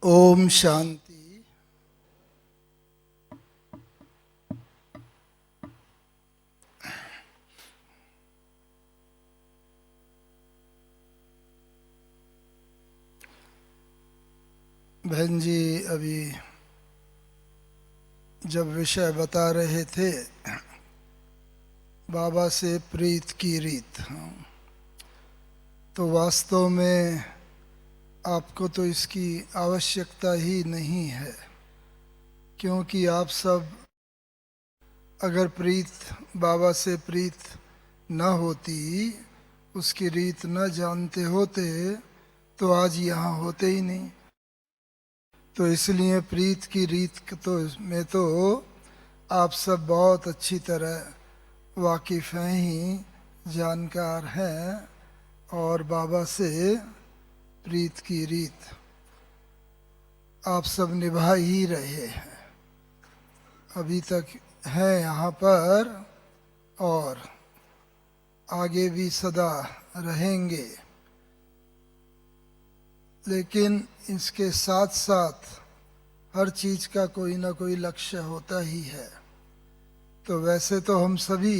ओम शांति। बहन जी अभी जब विषय बता रहे थे बाबा से प्रीत की रीत, तो वास्तव में आपको तो इसकी आवश्यकता ही नहीं है, क्योंकि आप सब अगर प्रीत बाबा से प्रीत न होती, उसकी रीत न जानते होते तो आज यहाँ होते ही नहीं। तो इसलिए प्रीत की रीत में तो आप सब बहुत अच्छी तरह वाकिफ़ हैं ही, जानकार हैं, और बाबा से प्रीत की रीत आप सब निभा ही रहे हैं, अभी तक हैं यहाँ पर और आगे भी सदा रहेंगे। लेकिन इसके साथ साथ हर चीज़ का कोई ना कोई लक्ष्य होता ही है। तो वैसे तो हम सभी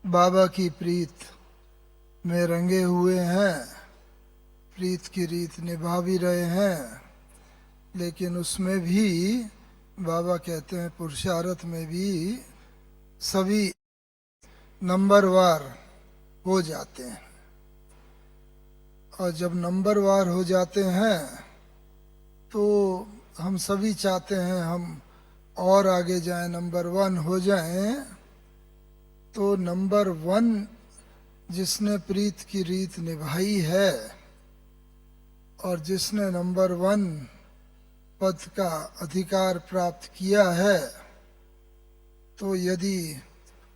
बाबा की प्रीत में रंगे हुए हैं, प्रीत की रीत निभा भी रहे हैं, लेकिन उसमें भी बाबा कहते हैं पुरुषार्थ में भी सभी नंबरवार हो जाते हैं। और जब नंबरवार हो जाते हैं तो हम सभी चाहते हैं हम और आगे जाएं, नंबर 1 हो जाएं। तो नंबर 1 जिसने प्रीत की रीत निभाई है और जिसने नंबर 1 पद का अधिकार प्राप्त किया है, तो यदि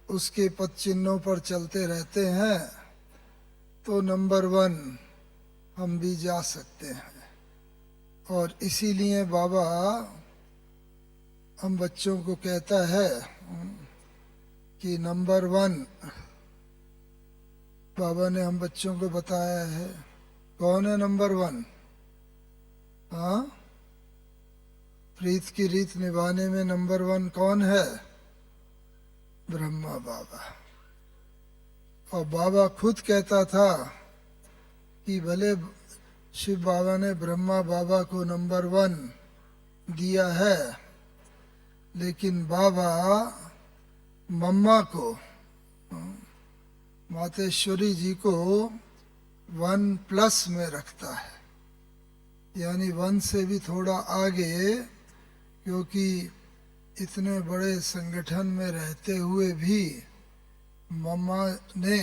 उसके पद चिन्हों पर चलते रहते हैं तो नंबर 1 हम भी जा सकते हैं। और इसीलिए बाबा हम बच्चों को कहता है कि नंबर 1 बाबा ने हम बच्चों को बताया है। कौन है नंबर 1? हाँ, प्रीत की रीत निभाने में नंबर 1 कौन है? ब्रह्मा बाबा। और बाबा खुद कहता था कि भले शिव बाबा ने ब्रह्मा बाबा को नंबर 1 दिया है, लेकिन बाबा मम्मा को, मातेश्वरी जी को 1+ में रखता है, यानी 1 से भी थोड़ा आगे, क्योंकि इतने बड़े संगठन में रहते हुए भी मम्मा ने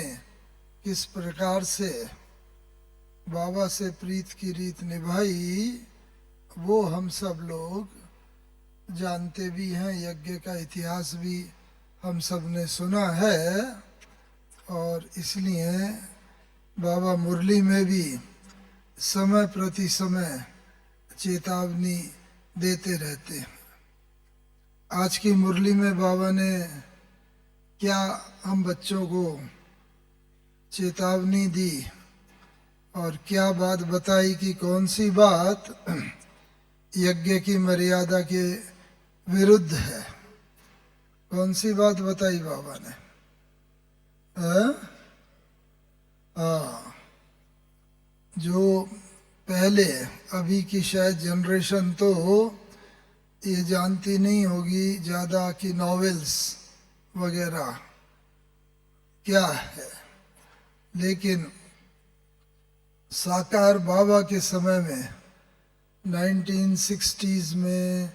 किस प्रकार से बाबा से प्रीत की रीत निभाई वो हम सब लोग जानते भी हैं। यज्ञ का इतिहास भी हम सब ने सुना है, और इसलिए बाबा मुरली में भी समय प्रति समय चेतावनी देते रहते हैं। आज की मुरली में बाबा ने क्या हम बच्चों को चेतावनी दी और क्या बात बताई कि कौन सी बात यज्ञ की मर्यादा के विरुद्ध है? कौन सी बात बताई बाबा ने? हाँ, जो पहले, अभी की शायद जनरेशन तो ये जानती नहीं होगी ज़्यादा कि नॉवेल्स वगैरह क्या है, लेकिन साकार बाबा के समय में 1960s में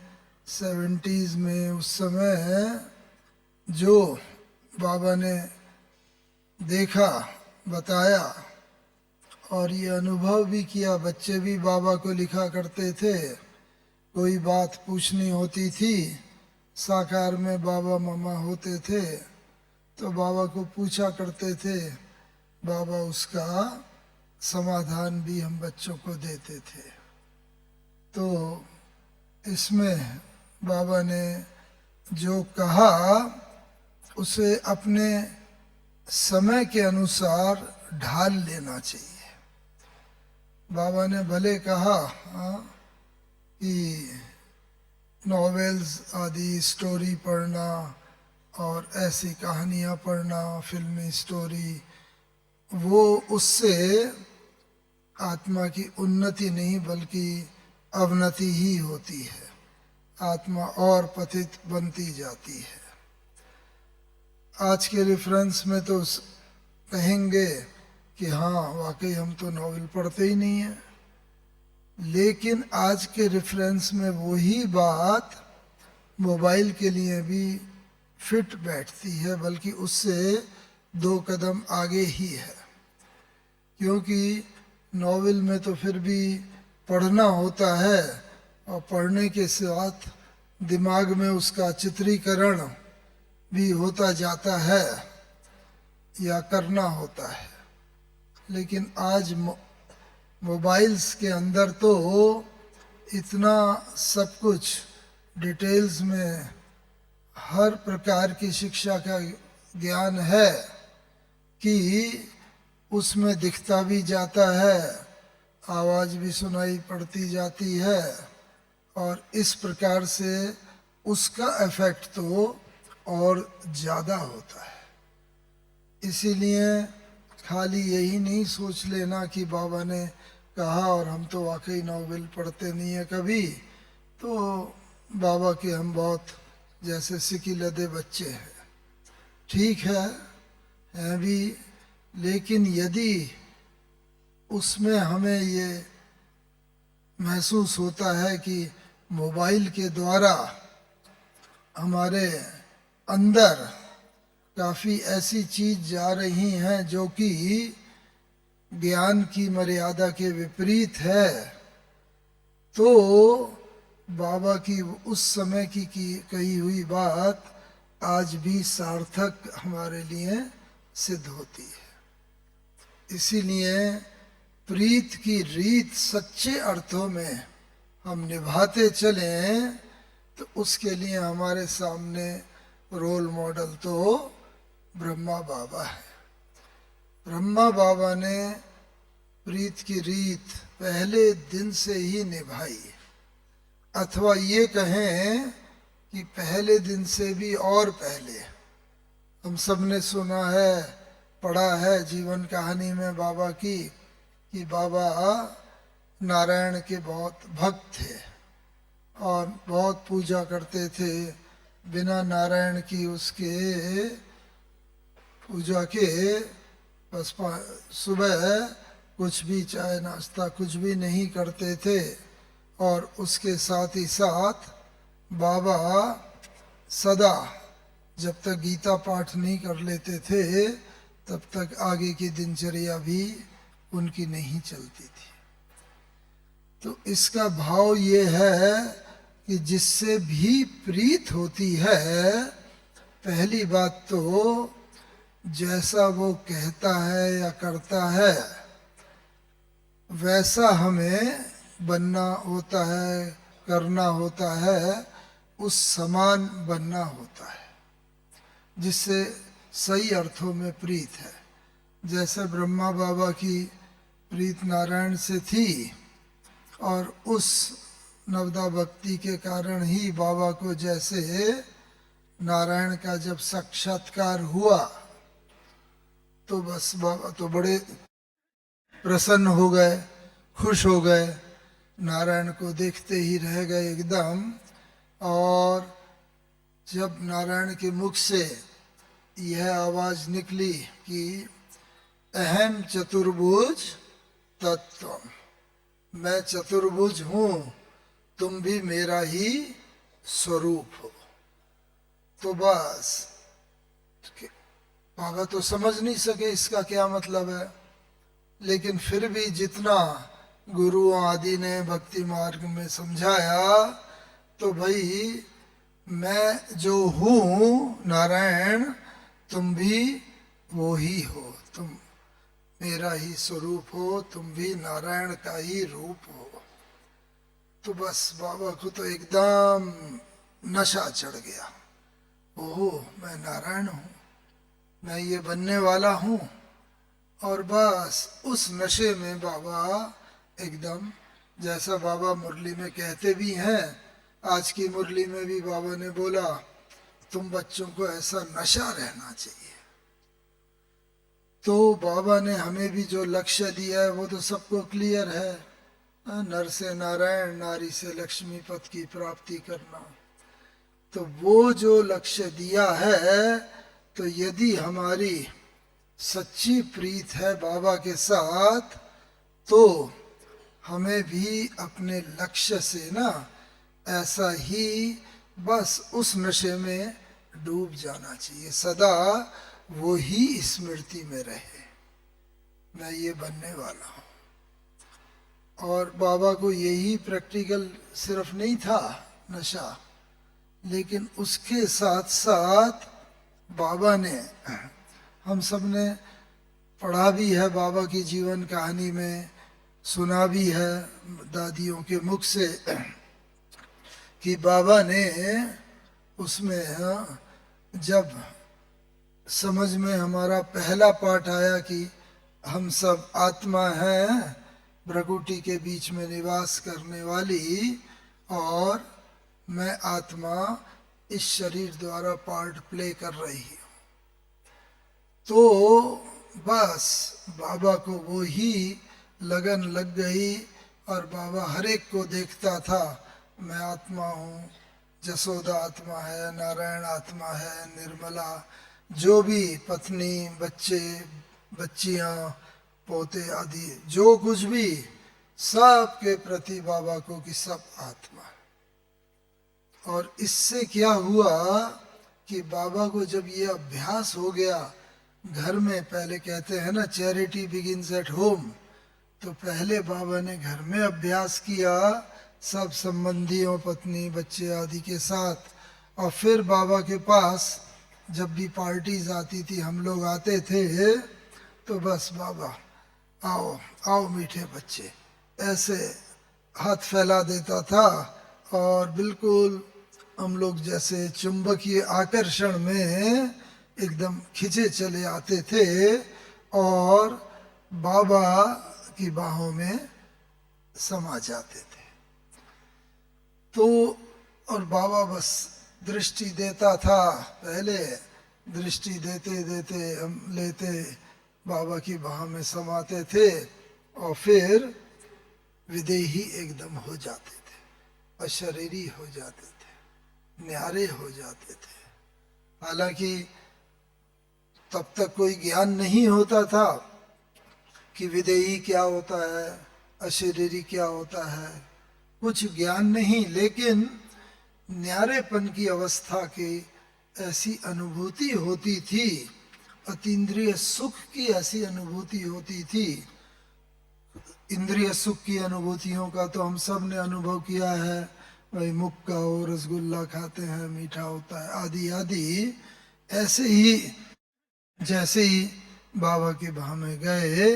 70s में उस समय जो बाबा ने देखा, बताया और ये अनुभव भी किया, बच्चे भी बाबा को लिखा करते थे। कोई बात पूछनी होती थी, साकार में बाबा मम्मा होते थे तो बाबा को पूछा करते थे, बाबा उसका समाधान भी हम बच्चों को देते थे। तो इसमें बाबा ने जो कहा उसे अपने समय के अनुसार ढाल लेना चाहिए। बाबा ने भले कहा कि नॉवेल्स आदि स्टोरी पढ़ना और ऐसी कहानियाँ पढ़ना, फिल्मी स्टोरी, वो उससे आत्मा की उन्नति नहीं बल्कि अवनति ही होती है। आत्मा और पतित बनती जाती है। आज के रेफरेंस में तो कहेंगे कि हाँ वाकई हम तो नॉवेल पढ़ते ही नहीं हैं, लेकिन आज के रेफरेंस में वही बात मोबाइल के लिए भी फिट बैठती है, बल्कि उससे 2 कदम आगे ही है। क्योंकि नॉवेल में तो फिर भी पढ़ना होता है और पढ़ने के साथ दिमाग में उसका चित्रीकरण भी होता जाता है या करना होता है। लेकिन आज मोबाइल्स के अंदर तो इतना सब कुछ डिटेल्स में हर प्रकार की शिक्षा का ज्ञान है कि उसमें दिखता भी जाता है, आवाज़ भी सुनाई पड़ती जाती है, और इस प्रकार से उसका इफेक्ट तो और ज़्यादा होता है। इसीलिए खाली यही नहीं सोच लेना कि बाबा ने कहा और हम तो वाकई नॉवेल पढ़ते नहीं है कभी, तो बाबा के हम बहुत जैसे सिकी लदे बच्चे हैं। ठीक है, हैं भी, लेकिन यदि उसमें हमें ये महसूस होता है कि मोबाइल के द्वारा हमारे अंदर काफ़ी ऐसी चीज जा रही हैं जो कि ज्ञान की मर्यादा के विपरीत है, तो बाबा की उस समय की कही हुई बात आज भी सार्थक हमारे लिए सिद्ध होती है। इसीलिए प्रीत की रीत सच्चे अर्थों में हम निभाते चलें तो उसके लिए हमारे सामने रोल मॉडल तो ब्रह्मा बाबा है। ब्रह्मा बाबा ने प्रीत की रीत पहले दिन से ही निभाई, अथवा ये कहें कि पहले दिन से भी और पहले। हम सब ने सुना है, पढ़ा है जीवन कहानी में बाबा की कि बाबा नारायण के बहुत भक्त थे और बहुत पूजा करते थे। बिना नारायण की उसके पूजा के बस सुबह कुछ भी चाय नाश्ता कुछ भी नहीं करते थे। और उसके साथ ही साथ बाबा सदा जब तक गीता पाठ नहीं कर लेते थे तब तक आगे की दिनचर्या भी उनकी नहीं चलती थी। तो इसका भाव ये है कि जिससे भी प्रीत होती है, पहली बात तो जैसा वो कहता है या करता है वैसा हमें बनना होता है, करना होता है, उस समान बनना होता है, जिससे सही अर्थों में प्रीत है। जैसे ब्रह्मा बाबा की प्रीत नारायण से थी और उस नवदा भक्ति के कारण ही बाबा को जैसे नारायण का जब साक्षात्कार हुआ तो बस बाबा तो बड़े प्रसन्न हो गए, खुश हो गए, नारायण को देखते ही रह गए एकदम। और जब नारायण के मुख से यह आवाज निकली कि अहम चतुर्भुज तत्व, मैं चतुर्भुज हूँ, तुम भी मेरा ही स्वरूप हो, तो बस बाबा तो समझ नहीं सके इसका क्या मतलब है। लेकिन फिर भी जितना गुरुओं आदि ने भक्ति मार्ग में समझाया, तो भाई मैं जो हूँ नारायण, तुम भी वो ही हो, तुम मेरा ही स्वरूप हो, तुम भी नारायण का ही रूप हो। तो बस बाबा को तो एकदम नशा चढ़ गया, ओहो मैं नारायण हूँ, मैं ये बनने वाला हूँ। और बस उस नशे में बाबा एकदम जैसा बाबा मुरली में कहते भी हैं, आज की मुरली में भी बाबा ने बोला तुम बच्चों को ऐसा नशा रहना चाहिए। तो बाबा ने हमें भी जो लक्ष्य दिया है वो तो सबको क्लियर है, नर से नारायण, नारी से लक्ष्मी पद की प्राप्ति करना। तो वो जो लक्ष्य दिया है, तो यदि हमारी सच्ची प्रीत है बाबा के साथ, तो हमें भी अपने लक्ष्य से ना ऐसा ही बस उस नशे में डूब जाना चाहिए, सदा वो ही स्मृति में रहे, मैं ये बनने वाला हूँ। और बाबा को यही प्रैक्टिकल सिर्फ नहीं था नशा, लेकिन उसके साथ साथ बाबा ने, हम सब ने पढ़ा भी है बाबा की जीवन कहानी में, सुना भी है दादियों के मुख से कि बाबा ने उसमें जब समझ में हमारा पहला पाठ आया कि हम सब आत्मा हैं भ्रकुटी के बीच में निवास करने वाली, और मैं आत्मा इस शरीर द्वारा पार्ट प्ले कर रही हूँ, तो बस बाबा को वो ही लगन लग गई। और बाबा हर एक को देखता था, मैं आत्मा हूँ, जसोदा आत्मा है, नारायण आत्मा है, निर्मला, जो भी पत्नी, बच्चे, बच्चियाँ, पोते आदि जो कुछ भी, सब के प्रति बाबा को कि सब आत्मा। और इससे क्या हुआ कि बाबा को जब ये अभ्यास हो गया घर में, पहले कहते हैं ना चैरिटी बिगिंस एट होम, तो पहले बाबा ने घर में अभ्यास किया सब संबंधियों, पत्नी, बच्चे आदि के साथ, और फिर बाबा के पास जब भी पार्टीज आती थी, हम लोग आते थे, तो बस बाबा आओ आओ मीठे बच्चे, ऐसे हाथ फैला देता था, और बिल्कुल हम लोग जैसे चुंबकीय आकर्षण में एकदम खिंचे चले आते थे और बाबा की बाहों में समा जाते थे। तो और बाबा बस दृष्टि देता था, पहले दृष्टि देते देते हम लेते बाबा की बाह में समाते थे, और फिर विदेही एकदम हो जाते थे, अशरीरी हो जाते थे, न्यारे हो जाते थे। हालांकि तब तक कोई ज्ञान नहीं होता था कि विदेही क्या होता है, अशरीरी क्या होता है, कुछ ज्ञान नहीं, लेकिन न्यारेपन की अवस्था की ऐसी अनुभूति होती थी, अतीन्द्रिय सुख की ऐसी अनुभूति होती थी। इंद्रिय सुख की अनुभूतियों का तो हम सब ने अनुभव किया है, भाई मुक्का हो, रसगुल्ला खाते हैं, मीठा होता है, आदि आदि। ऐसे ही जैसे ही बाबा की बाह में गए,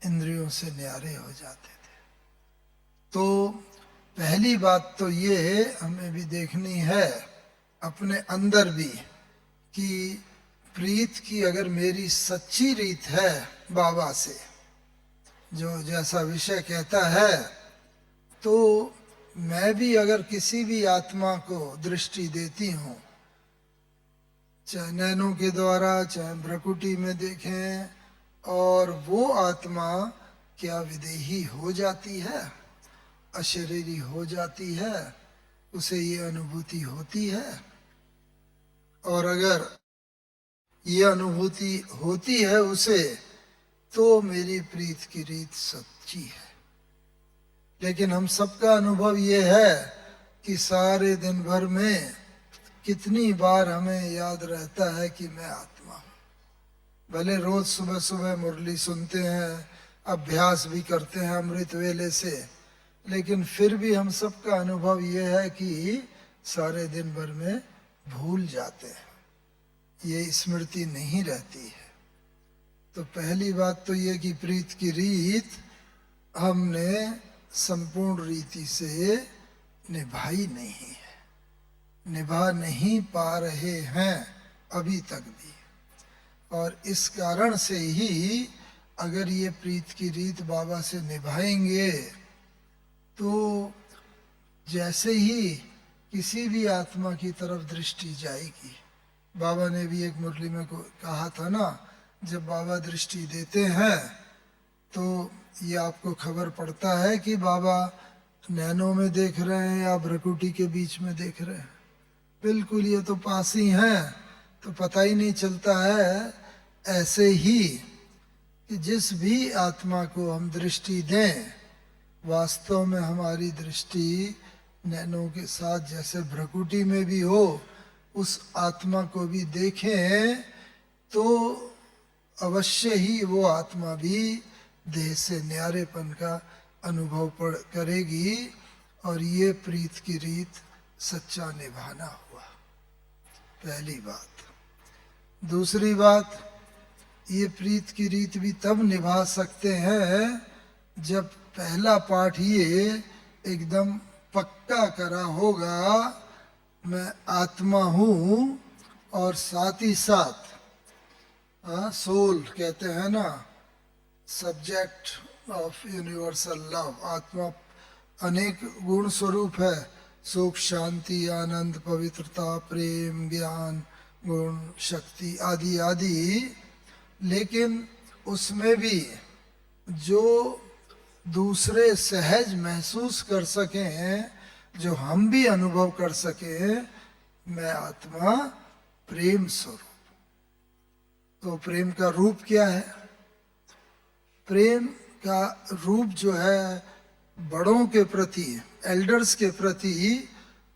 इंद्रियों से न्यारे हो जाते थे। तो पहली बात तो ये हमें भी देखनी है अपने अंदर भी, कि प्रीत की अगर मेरी सच्ची रीत है बाबा से, जो जैसा विषय कहता है, तो मैं भी अगर किसी भी आत्मा को दृष्टि देती हूँ, चाहे नैनों के द्वारा, चाहे भ्रकुटी में देखें, और वो आत्मा क्या विदेही हो जाती है, अशरीरी हो जाती है, उसे ये अनुभूति होती है। और अगर ये अनुभूति होती है उसे, तो मेरी प्रीत की रीत सच्ची है। लेकिन हम सबका अनुभव ये है कि सारे दिन भर में कितनी बार हमें याद रहता है कि मैं आत्मा हूँ। भले रोज सुबह सुबह मुरली सुनते हैं, अभ्यास भी करते हैं अमृत वेले से, लेकिन फिर भी हम सबका अनुभव ये है कि सारे दिन भर में भूल जाते हैं, ये स्मृति नहीं रहती है। तो पहली बात तो ये कि प्रीत की रीत हमने संपूर्ण रीति से निभाई नहीं है, निभा नहीं पा रहे हैं अभी तक भी। और इस कारण से ही अगर ये प्रीत की रीत बाबा से निभाएंगे तो जैसे ही किसी भी आत्मा की तरफ दृष्टि जाएगी, बाबा ने भी एक मुरली में कहा था ना, जब बाबा दृष्टि देते हैं तो ये आपको खबर पड़ता है कि बाबा नैनों में देख रहे हैं या भ्रकुटी के बीच में देख रहे हैं। बिल्कुल ये तो पास ही हैं, तो पता ही नहीं चलता है। ऐसे ही कि जिस भी आत्मा को हम दृष्टि दें, वास्तव में हमारी दृष्टि नैनों के साथ जैसे भ्रकुटी में भी हो, उस आत्मा को भी देखें तो अवश्य ही वो आत्मा भी देह से न्यारेपन का अनुभव करेगी। और ये प्रीत की रीत सच्चा निभाना हुआ, पहली बात। दूसरी बात, ये प्रीत की रीत भी तब निभा सकते हैं जब पहला पाठ ये एकदम पक्का करा होगा, मैं आत्मा हूँ और साथ ही साथ सोल कहते हैं ना, सब्जेक्ट ऑफ यूनिवर्सल लव। आत्मा अनेक गुण स्वरूप है, सुख, शांति, आनंद, पवित्रता, प्रेम, ज्ञान, गुण, शक्ति आदि आदि। लेकिन उसमें भी जो दूसरे सहज महसूस कर सकें, जो हम भी अनुभव कर सकें, मैं आत्मा प्रेम स्वरूप। तो प्रेम का रूप क्या है? प्रेम का रूप जो है बड़ों के प्रति, एल्डर्स के प्रति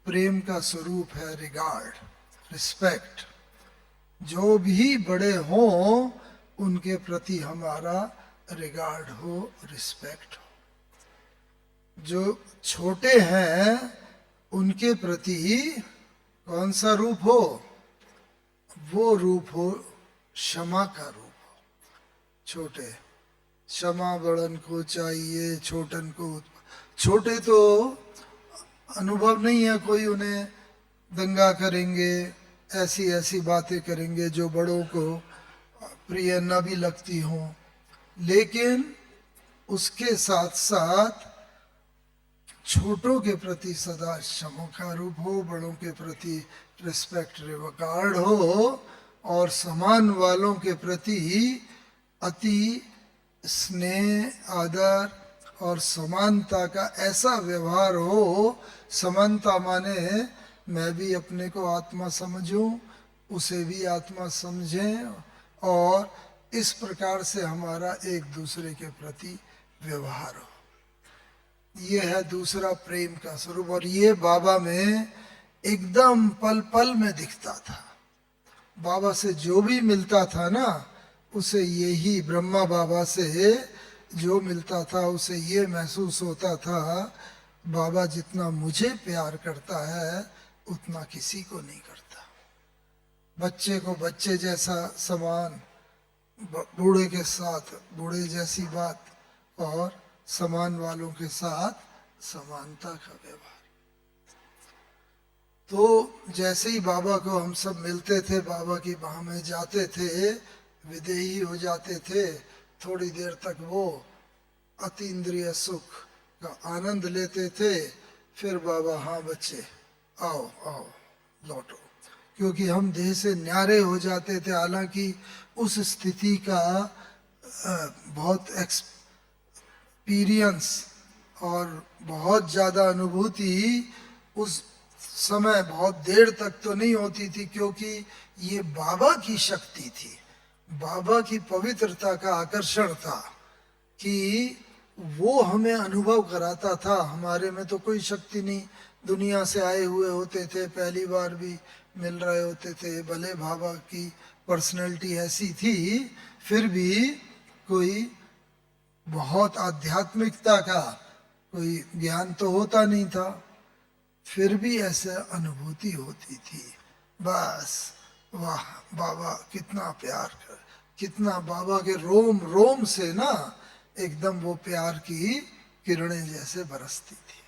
प्रेम का स्वरूप है रिगार्ड, रिस्पेक्ट। जो भी बड़े हों उनके प्रति हमारा रिगार्ड हो, रिस्पेक्ट हो। जो छोटे हैं उनके प्रति कौन सा रूप हो? वो रूप हो क्षमा का रूप हो। छोटे, क्षमा बड़न को चाहिए छोटन को। छोटे तो अनुभव नहीं है कोई, उन्हें दंगा करेंगे, ऐसी ऐसी बातें करेंगे जो बड़ों को प्रिय न भी लगती हों। लेकिन उसके साथ साथ छोटों के प्रति सदा क्षमा का रूप हो, बड़ों के प्रति रिस्पेक्ट, रिगार्ड हो, और समान वालों के प्रति अति स्नेह, आदर और समानता का ऐसा व्यवहार हो। समानता माने मैं भी अपने को आत्मा समझूं, उसे भी आत्मा समझें, और इस प्रकार से हमारा एक दूसरे के प्रति व्यवहार हो। ये है दूसरा प्रेम का स्वरूप। और ये बाबा में एकदम पल पल में दिखता था। बाबा से जो भी मिलता था ना, उसे यही, ब्रह्मा बाबा से जो मिलता था उसे ये महसूस होता था, बाबा जितना मुझे प्यार करता है उतना किसी को नहीं करता। बच्चे को बच्चे जैसा समान, बूढ़े के साथ बूढ़े जैसी बात, और समान वालों के साथ समानता का व्यवहार। तो जैसे ही बाबा को हम सब मिलते थे, बाबा की बाह में जाते थे, विदेही हो जाते थे, थोड़ी देर तक वो अतीन्द्रिय सुख का आनंद लेते थे। फिर बाबा, हाँ बच्चे आओ आओ लौटो, क्योंकि हम देह से न्यारे हो जाते थे। हालांकि उस स्थिति का बहुत एक्सपीरियंस और बहुत ज़्यादा अनुभूति उस समय बहुत देर तक तो नहीं होती थी, क्योंकि ये बाबा की शक्ति थी, बाबा की पवित्रता का आकर्षण था कि वो हमें अनुभव कराता था। हमारे में तो कोई शक्ति नहीं, दुनिया से आए हुए होते थे, पहली बार भी मिल रहे होते थे। भले बाबा की पर्सनैलिटी ऐसी थी, फिर भी कोई बहुत आध्यात्मिकता का कोई ज्ञान तो होता नहीं था। फिर भी ऐसे अनुभूति होती थी, बस वाह बाबा कितना प्यार कर, कितना बाबा के रोम रोम से ना एकदम वो प्यार की किरणें जैसे बरसती थी।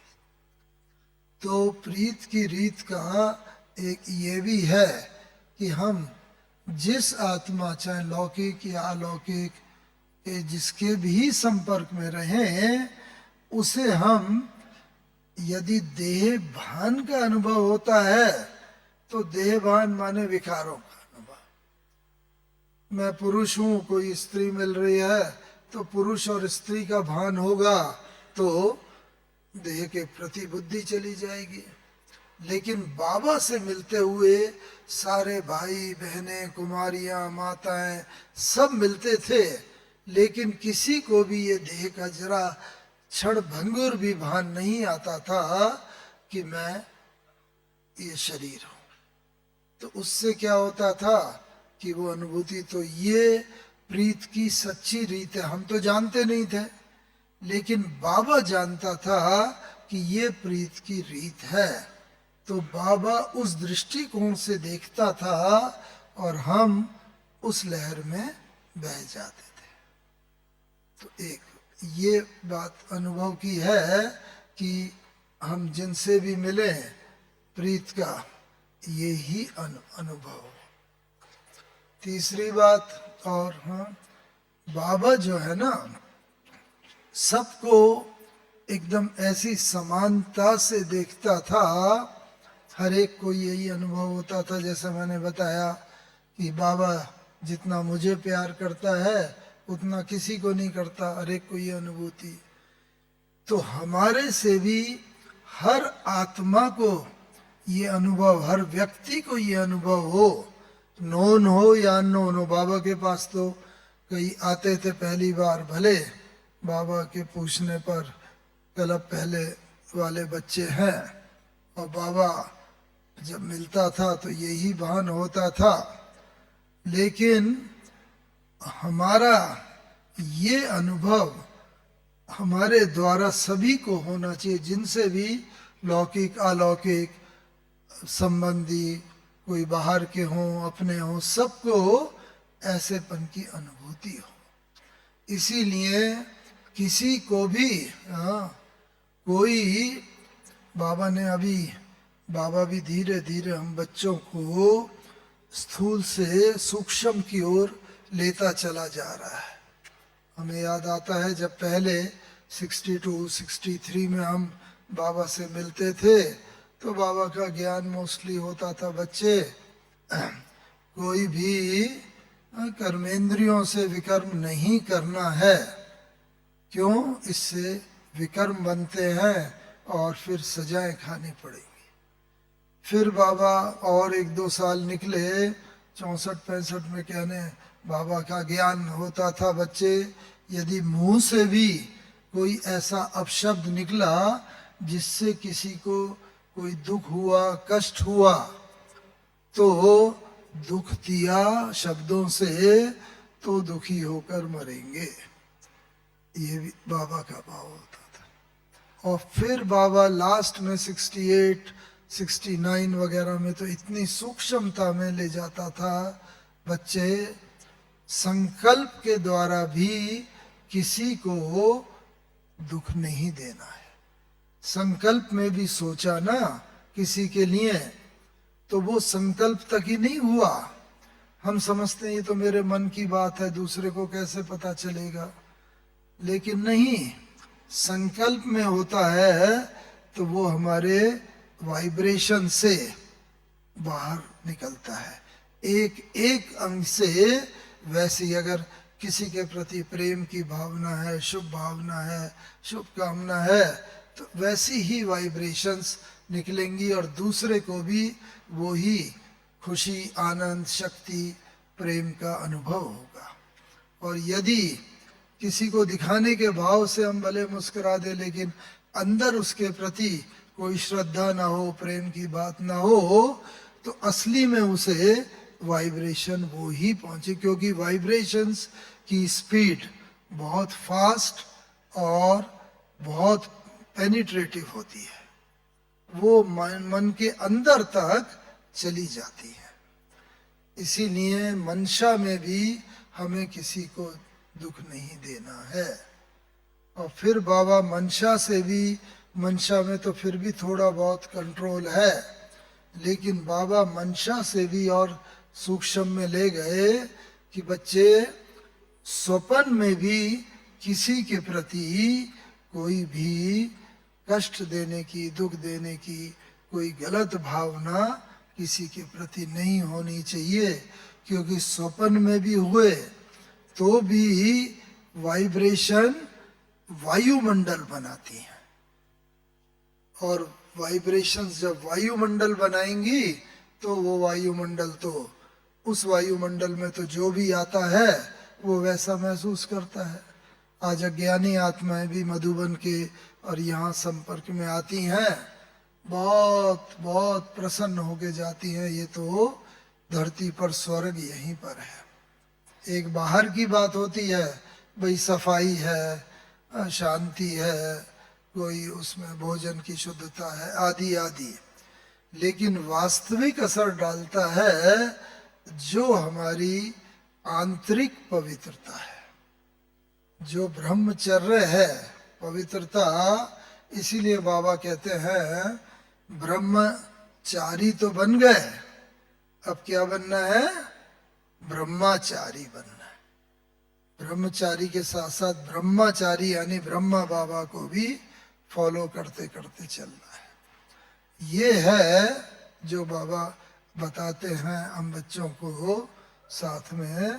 तो प्रीत की रीत का एक ये भी है कि हम जिस आत्मा, चाहे लौकिक या अलौकिक, जिसके भी संपर्क में रहें, उसे हम यदि देह भान का अनुभव होता है तो देह भान माने विकारों का अनुभव। मैं पुरुष हूं, कोई स्त्री मिल रही है तो पुरुष और स्त्री का भान होगा, तो देह के प्रति बुद्धि चली जाएगी। लेकिन बाबा से मिलते हुए सारे भाई बहनें, कुमारियां, माताएं सब मिलते थे, लेकिन किसी को भी ये देह का जरा क्षण भंगुर भी भान नहीं आता था कि मैं ये शरीर हूं। तो उससे क्या होता था कि वो अनुभूति, तो ये प्रीत की सच्ची रीत है। हम तो जानते नहीं थे, लेकिन बाबा जानता था कि ये प्रीत की रीत है। तो बाबा उस दृष्टिकोण से देखता था और हम उस लहर में बह जाते थे। तो एक ये बात अनुभव की है कि हम जिनसे भी मिले प्रीत का ये ही अनुभव। तीसरी बात, और हाँ, बाबा जो है ना, सबको एकदम ऐसी समानता से देखता था, हर एक को यही अनुभव होता था। जैसे मैंने बताया कि बाबा जितना मुझे प्यार करता है उतना किसी को नहीं करता, हर एक को ये अनुभूति। तो हमारे से भी हर आत्मा को ये अनुभव, हर व्यक्ति को ये अनुभव हो, नोन हो या अननोन हो। बाबा के पास तो कई आते थे पहली बार, भले बाबा के पूछने पर क्लब पहले वाले बच्चे हैं, और बाबा जब मिलता था तो यही भान होता था। लेकिन हमारा ये अनुभव हमारे द्वारा सभी को होना चाहिए, जिनसे भी लौकिक अलौकिक संबंधी, कोई बाहर के हों अपने हों, सबको ऐसेपन की अनुभूति हो। इसीलिए किसी को भी कोई, बाबा ने अभी, बाबा भी धीरे धीरे हम बच्चों को स्थूल से सूक्ष्म की ओर लेता चला जा रहा है। हमें याद आता है जब पहले 62, 63 में हम बाबा से मिलते थे तो बाबा का ज्ञान मोस्टली होता था, बच्चे कोई भी कर्मेंद्रियों से विकर्म नहीं करना है। क्यों? इससे विकर्म बनते हैं और फिर सजाएं खानी पड़ेगी। फिर बाबा और 1-2 साल निकले, 64-65 में कहने बाबा का ज्ञान होता था, बच्चे यदि मुंह से भी कोई ऐसा अपशब्द निकला जिससे किसी को कोई दुख हुआ, कष्ट हुआ, तो दुख दिया शब्दों से तो दुखी होकर मरेंगे। ये भी बाबा का भाव होता था। और फिर बाबा लास्ट में 68, 69 वगैरह में तो इतनी सूक्ष्मता में ले जाता था, बच्चे संकल्प के द्वारा भी किसी को दुख नहीं देना है। संकल्प में भी सोचा ना किसी के लिए, तो वो संकल्प तक ही नहीं हुआ। हम समझते हैं ये तो मेरे मन की बात है, दूसरे को कैसे पता चलेगा, लेकिन नहीं, संकल्प में होता है तो वो हमारे वाइब्रेशन से बाहर निकलता है, एक एक अंग से। वैसे ही अगर किसी के प्रति प्रेम की भावना है, शुभ भावना है, शुभ कामना है, तो वैसी ही वाइब्रेशंस निकलेंगी और दूसरे को भी वो ही खुशी, आनंद, शक्ति, प्रेम का अनुभव होगा। और यदि किसी को दिखाने के भाव से हम भले मुस्कुरा दे, लेकिन अंदर उसके प्रति कोई श्रद्धा ना हो, प्रेम की बात ना हो, तो असली में उसे वाइब्रेशन वो ही पहुंचे, क्योंकि वाइब्रेशंस की स्पीड बहुत फास्ट और बहुत पेनिट्रेटिव होती है, वो मन के अंदर तक चली जाती है। इसीलिए मंशा में भी हमें किसी को दुख नहीं देना है। और फिर बाबा मंशा से भी, मंशा में तो फिर भी थोड़ा बहुत कंट्रोल है, लेकिन बाबा मंशा से भी और सूक्ष्म में ले गए कि बच्चे स्वप्न में भी किसी के प्रति कोई भी कष्ट देने की, दुख देने की कोई गलत भावना किसी के प्रति नहीं होनी चाहिए, क्योंकि स्वप्न में भी हुए तो भी वाइब्रेशन वायुमंडल बनाती हैं, और वाइब्रेशंस जब वायुमंडल बनाएंगी तो वो वायुमंडल तो उस वायुमंडल में तो जो भी आता है वो वैसा महसूस करता है। आज अज्ञानी आत्माएं भी मधुबन के और यहाँ संपर्क में आती हैं, बहुत बहुत प्रसन्न होके जाती हैं। ये तो धरती पर स्वर्ग यहीं पर है। एक बाहर की बात होती है, भाई सफाई है, शांति है, कोई उसमें भोजन की शुद्धता है, आदि आदि, लेकिन वास्तविक असर डालता है जो हमारी आंतरिक पवित्रता है, जो ब्रह्मचर्य है, पवित्रता। इसीलिए बाबा कहते हैं ब्रह्मचारी तो बन गए, अब क्या बनना है? ब्रह्मचारी बनना है। ब्रह्मचारी के साथ साथ ब्रह्मचारी यानी ब्रह्मा बाबा को भी फॉलो करते करते चलना है। ये है जो बाबा बताते हैं हम बच्चों को साथ में,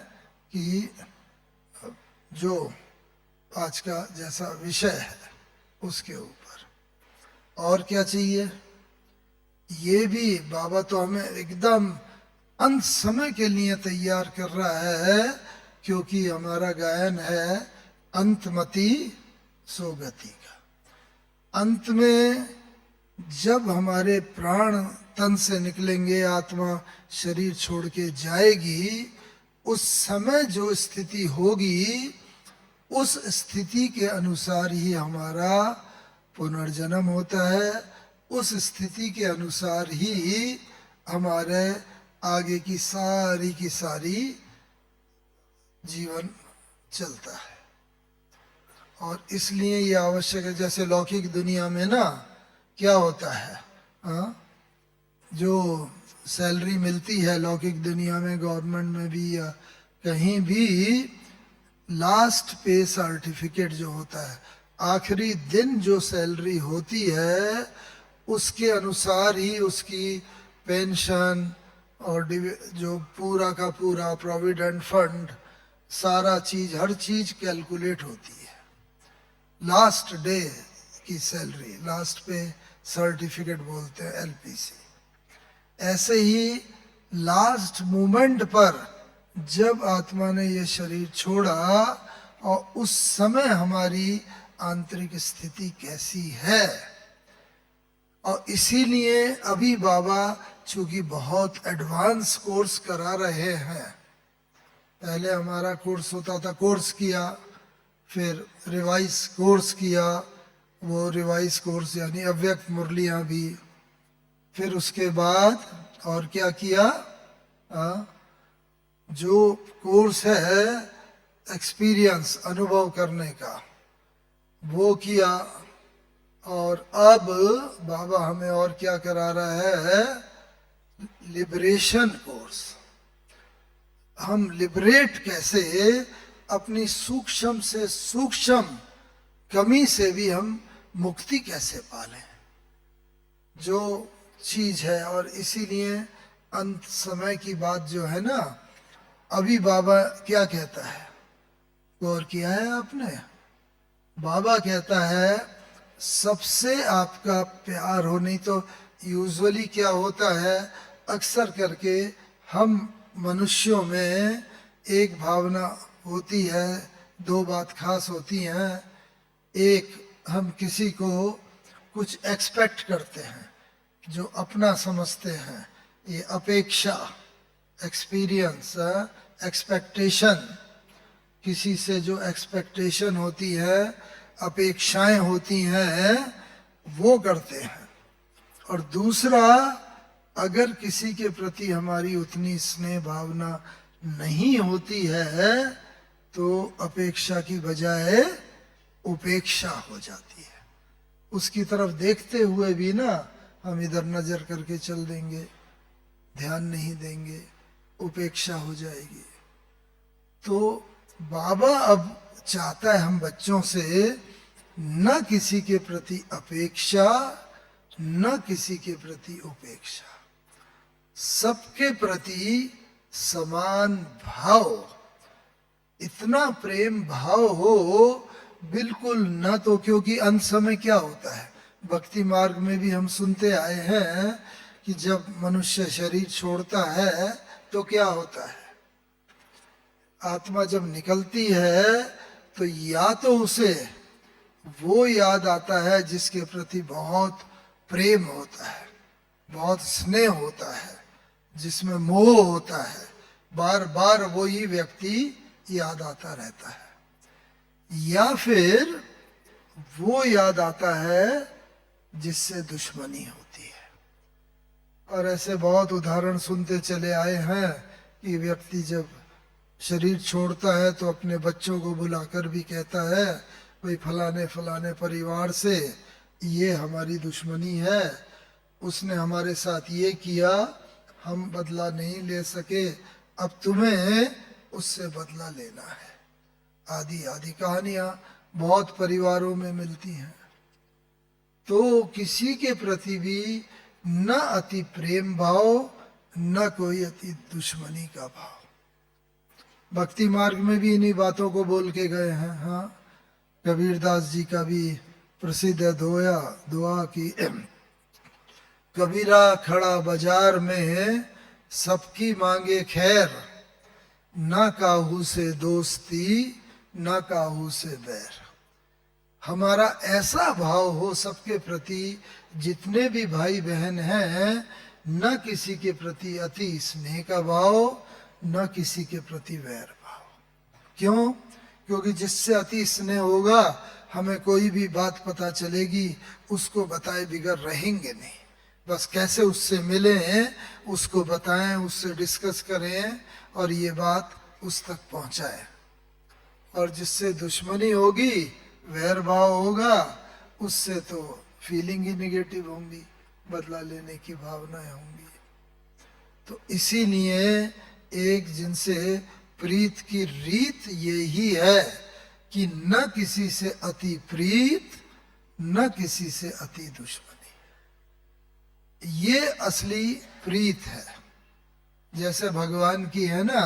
कि जो आज का जैसा विषय है उसके ऊपर और क्या चाहिए। ये भी बाबा तो हमें एकदम अंत समय के लिए तैयार कर रहा है, क्योंकि हमारा गायन है अंतमति सोगति का। अंत में जब हमारे प्राण तन से निकलेंगे, आत्मा शरीर छोड़ के जाएगी, उस समय जो स्थिति होगी उस स्थिति के अनुसार ही हमारा पुनर्जन्म होता है, उस स्थिति के अनुसार ही हमारे आगे की सारी जीवन चलता है। और इसलिए ये आवश्यक है। जैसे लौकिक दुनिया में ना क्या होता है, जो सैलरी मिलती है लौकिक दुनिया में, गवर्नमेंट में भी या कहीं भी, लास्ट पे सर्टिफिकेट जो होता है, आखिरी दिन जो सैलरी होती है उसके अनुसार ही उसकी पेंशन और जो पूरा का पूरा प्रोविडेंट फंड, सारा चीज, हर चीज कैलकुलेट होती है। लास्ट डे की सैलरी, लास्ट पे सर्टिफिकेट बोलते हैं, एलपीसी। ऐसे ही लास्ट मोमेंट पर जब आत्मा ने ये शरीर छोड़ा और उस समय हमारी आंतरिक स्थिति कैसी है। और इसीलिए अभी बाबा चूंकि बहुत एडवांस कोर्स करा रहे हैं, पहले हमारा कोर्स होता था, कोर्स किया, फिर रिवाइज कोर्स किया, वो रिवाइज कोर्स यानी अव्यक्त मुरलियाँ भी, फिर उसके बाद और क्या किया, जो कोर्स है एक्सपीरियंस, अनुभव करने का, वो किया। और अब बाबा हमें और क्या करा रहा है, लिबरेशन कोर्स। हम लिबरेट कैसे, अपनी सूक्ष्म से सूक्ष्म कमी से भी हम मुक्ति कैसे पालें, जो चीज है। और इसीलिए अंत समय की बात जो है ना, अभी बाबा क्या कहता है, गौर किया है आपने? बाबा कहता है सबसे आपका प्यार हो। नहीं तो यूजुअली क्या होता है, अक्सर करके हम मनुष्यों में एक भावना होती है, दो बात खास होती हैं। एक, हम किसी को कुछ एक्सपेक्ट करते हैं, जो अपना समझते हैं, ये अपेक्षा, एक्सपीरियंस, एक्सपेक्टेशन, किसी से जो एक्सपेक्टेशन होती है, अपेक्षाएं होती हैं, वो करते हैं। और दूसरा, अगर किसी के प्रति हमारी उतनी स्नेह भावना नहीं होती है तो अपेक्षा की बजाय उपेक्षा हो जाती है। उसकी तरफ देखते हुए भी ना हम इधर नजर करके चल देंगे, ध्यान नहीं देंगे, उपेक्षा हो जाएगी। तो बाबा अब चाहता है हम बच्चों से न किसी के प्रति अपेक्षा, न किसी के प्रति उपेक्षा, सबके प्रति समान भाव, इतना प्रेम भाव हो बिल्कुल न तो, क्योंकि अंत समय क्या होता है, भक्ति मार्ग में भी हम सुनते आए हैं कि जब मनुष्य शरीर छोड़ता है तो क्या होता है, आत्मा जब निकलती है तो या तो उसे वो याद आता है जिसके प्रति बहुत प्रेम होता है, बहुत स्नेह होता है, जिसमें मोह होता है, बार बार वो ही व्यक्ति याद आता रहता है, या फिर वो याद आता है जिससे दुश्मनी होती है। और ऐसे बहुत उदाहरण सुनते चले आए हैं कि व्यक्ति जब शरीर छोड़ता है तो अपने बच्चों को बुलाकर भी कहता है, भाई फलाने फलाने परिवार से ये हमारी दुश्मनी है, उसने हमारे साथ ये किया, हम बदला नहीं ले सके, अब तुम्हें उससे बदला लेना है। आदि आदि कहानियां बहुत परिवारों में मिलती हैं। तो किसी के प्रति भी न अति प्रेम भाव, न कोई अति दुश्मनी का भाव। भक्ति मार्ग में भी इन्हीं बातों को बोल के गए हैं। हाँ, कबीरदास जी का भी प्रसिद्ध है दुआ की, कबीरा खड़ा बाजार में सबकी मांगे खैर, ना काहू से दोस्ती ना काहू से बैर। हमारा ऐसा भाव हो सबके प्रति, जितने भी भाई बहन हैं, न किसी के प्रति अति स्नेह का भाव, न किसी के प्रति वैर भाव। क्यों? क्योंकि जिससे अति स्नेह होगा, हमें कोई भी बात पता चलेगी, उसको बताए बिगर रहेंगे नहीं। बस कैसे उससे मिलें, उसको बताएं, उससे डिस्कस करें और ये बात उस तक पहुंचाएं। और जिससे दुश्मनी होगी, वैर भाव होगा, उससे तो फीलिंग ही निगेटिव होंगी, बदला लेने की भावनाएं होंगी। तो इसीलिए एक जिनसे प्रीत की रीत यही है कि न किसी से अति प्रीत, न किसी से अति दुश्मनी। ये असली प्रीत है। जैसे भगवान की है ना,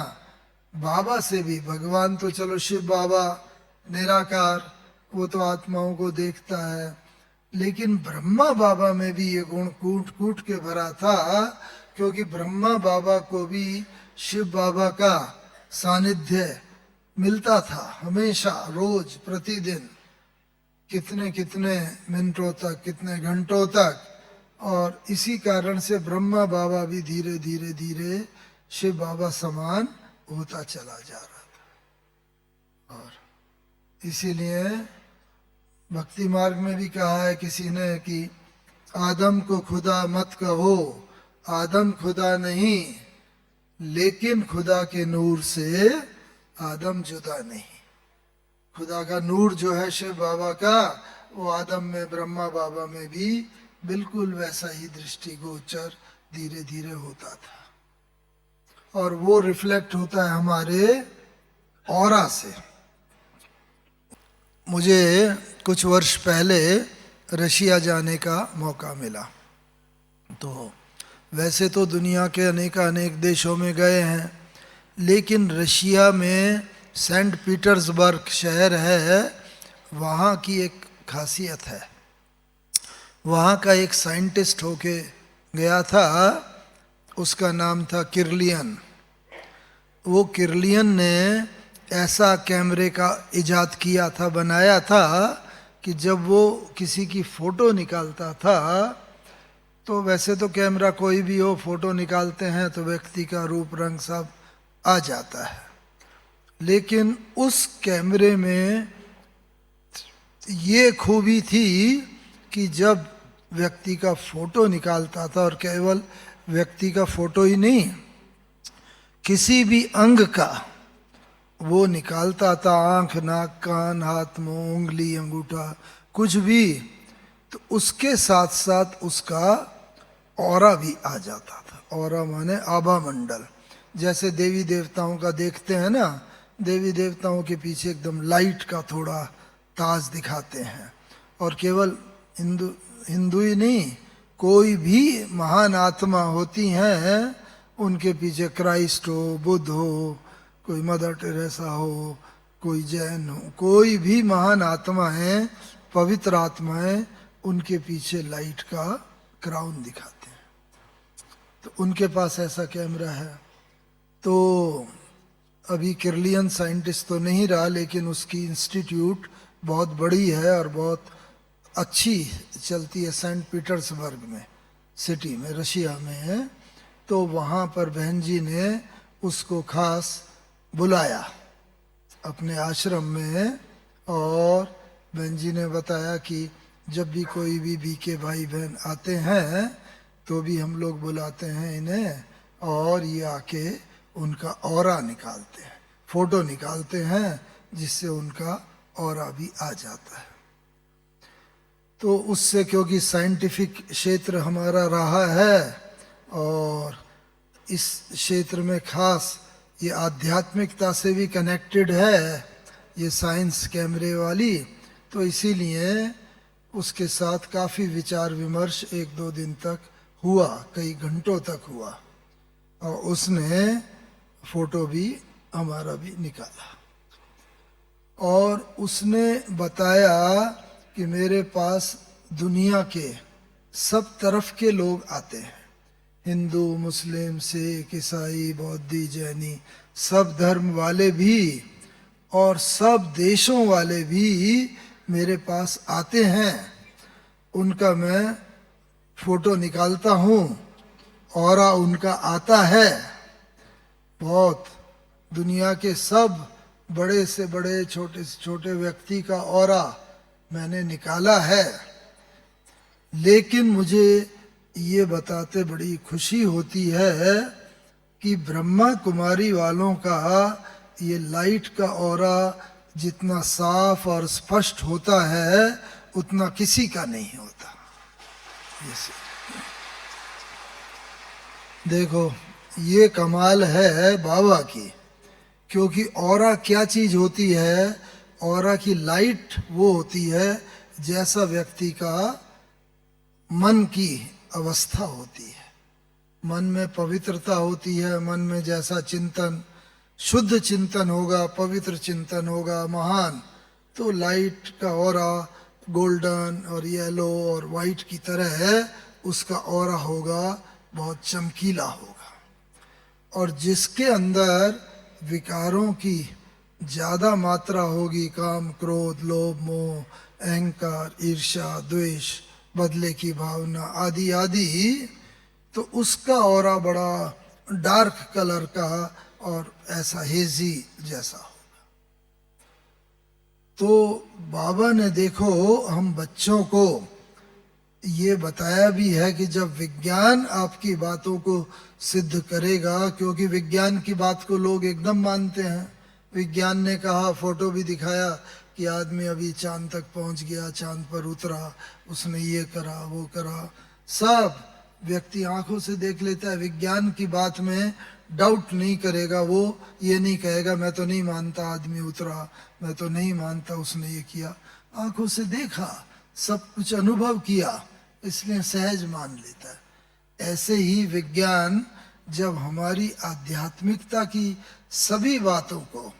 बाबा से भी, भगवान तो चलो शिव बाबा निराकार, वो तो आत्माओं को देखता है, लेकिन ब्रह्मा बाबा में भी ये गुण कूट कूट के भरा था, क्योंकि ब्रह्मा बाबा को भी शिव बाबा का सानिध्य मिलता था हमेशा, रोज प्रतिदिन, कितने कितने मिनटों तक, कितने घंटों तक। और इसी कारण से ब्रह्मा बाबा भी धीरे धीरे धीरे शिव बाबा समान होता चला जा रहा था। और इसीलिए भक्ति मार्ग में भी कहा है किसी ने कि आदम को खुदा मत कहो, आदम खुदा नहीं, लेकिन खुदा के नूर से आदम जुदा नहीं। खुदा का नूर जो है शिव बाबा का, वो आदम में, ब्रह्मा बाबा में भी बिल्कुल वैसा ही दृष्टिगोचर धीरे धीरे होता था। और वो रिफ्लेक्ट होता है हमारे ऑरा से। मुझे कुछ वर्ष पहले रशिया जाने का मौका मिला। तो वैसे तो दुनिया के अनेक देशों में गए हैं, लेकिन रशिया में सेंट पीटर्सबर्ग शहर है, वहाँ की एक खासियत है। वहाँ का एक साइंटिस्ट होके गया था, उसका नाम था किरलियन। वो किरलियन ने ऐसा कैमरे का इजाद किया था, बनाया था कि जब वो किसी की फ़ोटो निकालता था, तो वैसे तो कैमरा कोई भी हो, फ़ोटो निकालते हैं तो व्यक्ति का रूप रंग सब आ जाता है, लेकिन उस कैमरे में ये खूबी थी कि जब व्यक्ति का फ़ोटो निकालता था, और केवल व्यक्ति का फ़ोटो ही नहीं, किसी भी अंग का वो निकालता था, आँख, नाक, कान, हाथ, मुंह, उंगली, अंगूठा, कुछ भी, तो उसके साथ साथ उसका ऑरा भी आ जाता था। ऑरा माने आभा मंडल। जैसे देवी देवताओं का देखते हैं ना, देवी देवताओं के पीछे एकदम लाइट का थोड़ा ताज दिखाते हैं, और केवल हिंदू ही नहीं, कोई भी महान आत्मा होती हैं, उनके पीछे क्राइस्ट हो, बुद्ध हो, कोई मदर टेरेसा हो, कोई जैन हो, कोई भी महान आत्मा है, पवित्र आत्माएं, उनके पीछे लाइट का क्राउन दिखाते हैं। तो उनके पास ऐसा कैमरा है। तो अभी किरलियन साइंटिस्ट तो नहीं रहा, लेकिन उसकी इंस्टीट्यूट बहुत बड़ी है और बहुत अच्छी चलती है, सेंट पीटर्सबर्ग में, सिटी में, रशिया में है। तो वहाँ पर बहन जी ने उसको खास बुलाया अपने आश्रम में, और बहन जी ने बताया कि जब भी कोई भी बीके भाई बहन आते हैं तो भी हम लोग बुलाते हैं इन्हें, और ये आके उनका ऑरा निकालते हैं, फोटो निकालते हैं, जिससे उनका ऑरा भी आ जाता है। तो उससे, क्योंकि साइंटिफिक क्षेत्र हमारा रहा है और इस क्षेत्र में खास ये आध्यात्मिकता से भी कनेक्टेड है, ये साइंस कैमरे वाली, तो इसीलिए उसके साथ काफ़ी विचार विमर्श 1-2 दिन तक हुआ, कई घंटों तक हुआ, और उसने फोटो भी हमारा भी निकाला। और उसने बताया कि मेरे पास दुनिया के सब तरफ के लोग आते हैं, हिंदू, मुस्लिम, सिख, ईसाई, बौद्धी, जैनी, सब धर्म वाले भी और सब देशों वाले भी मेरे पास आते हैं। उनका मैं फोटो निकालता हूँ, ऑरा उनका आता है। बहुत दुनिया के सब बड़े से बड़े, छोटे से छोटे व्यक्ति का ऑरा मैंने निकाला है। लेकिन मुझे ये बताते बड़ी खुशी होती है कि ब्रह्मा कुमारी वालों का ये लाइट का ऑरा जितना साफ और स्पष्ट होता है, उतना किसी का नहीं होता। देखो, ये कमाल है बाबा की, क्योंकि ऑरा क्या चीज होती है? ऑरा की लाइट वो होती है जैसा व्यक्ति का मन की अवस्था होती है, मन में पवित्रता होती है, मन में जैसा चिंतन, शुद्ध चिंतन होगा, पवित्र चिंतन होगा, महान, तो लाइट का ऑरा गोल्डन और येलो और वाइट की तरह है, उसका ऑरा होगा, बहुत चमकीला होगा। और जिसके अंदर विकारों की ज्यादा मात्रा होगी, काम, क्रोध, लोभ, मोह, अहंकार, ईर्ष्या, द्वेष, बदले की भावना आदि आदि, तो उसका ऑरा बड़ा डार्क कलर का और ऐसा हेजी जैसा होगा। तो बाबा ने, देखो, हम बच्चों को ये बताया भी है कि जब विज्ञान आपकी बातों को सिद्ध करेगा, क्योंकि विज्ञान की बात को लोग एकदम मानते हैं। विज्ञान ने कहा, फोटो भी दिखाया कि आदमी अभी चांद तक पहुंच गया, चांद पर उतरा, उसने ये करा, वो करा, सब व्यक्ति आंखों से देख लेता है। विज्ञान की बात में डाउट नहीं करेगा, वो ये नहीं कहेगा मैं तो नहीं मानता आदमी उतरा, मैं तो नहीं मानता उसने ये किया। आंखों से देखा, सब कुछ अनुभव किया, इसलिए सहज मान लेता है। ऐसे ही विज्ञान जब हमारी आध्यात्मिकता की सभी बातों को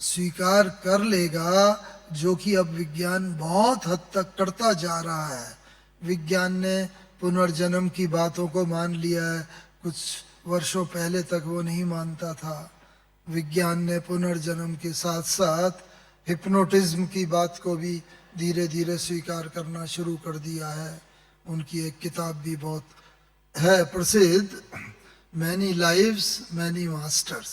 स्वीकार कर लेगा, जो कि अब विज्ञान बहुत हद तक करता जा रहा है। विज्ञान ने पुनर्जन्म की बातों को मान लिया है, कुछ वर्षों पहले तक वो नहीं मानता था। विज्ञान ने पुनर्जन्म के साथ साथ हिप्नोटिज्म की बात को भी धीरे धीरे स्वीकार करना शुरू कर दिया है। उनकी एक किताब भी बहुत है प्रसिद्ध, मैनी लाइव्स मैनी मास्टर्स।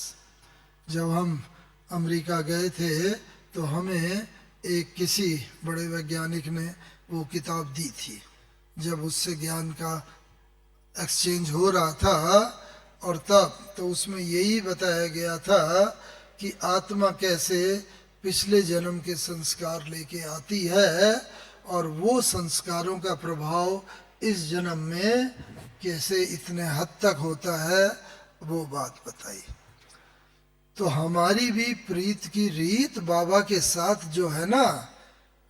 जब हम अमेरिका गए थे तो हमें एक किसी बड़े वैज्ञानिक ने वो किताब दी थी, जब उससे ज्ञान का एक्सचेंज हो रहा था। और तब तो उसमें यही बताया गया था कि आत्मा कैसे पिछले जन्म के संस्कार लेके आती है और वो संस्कारों का प्रभाव इस जन्म में कैसे इतने हद तक होता है, वो बात बताई। तो हमारी भी प्रीत की रीत बाबा के साथ जो है ना,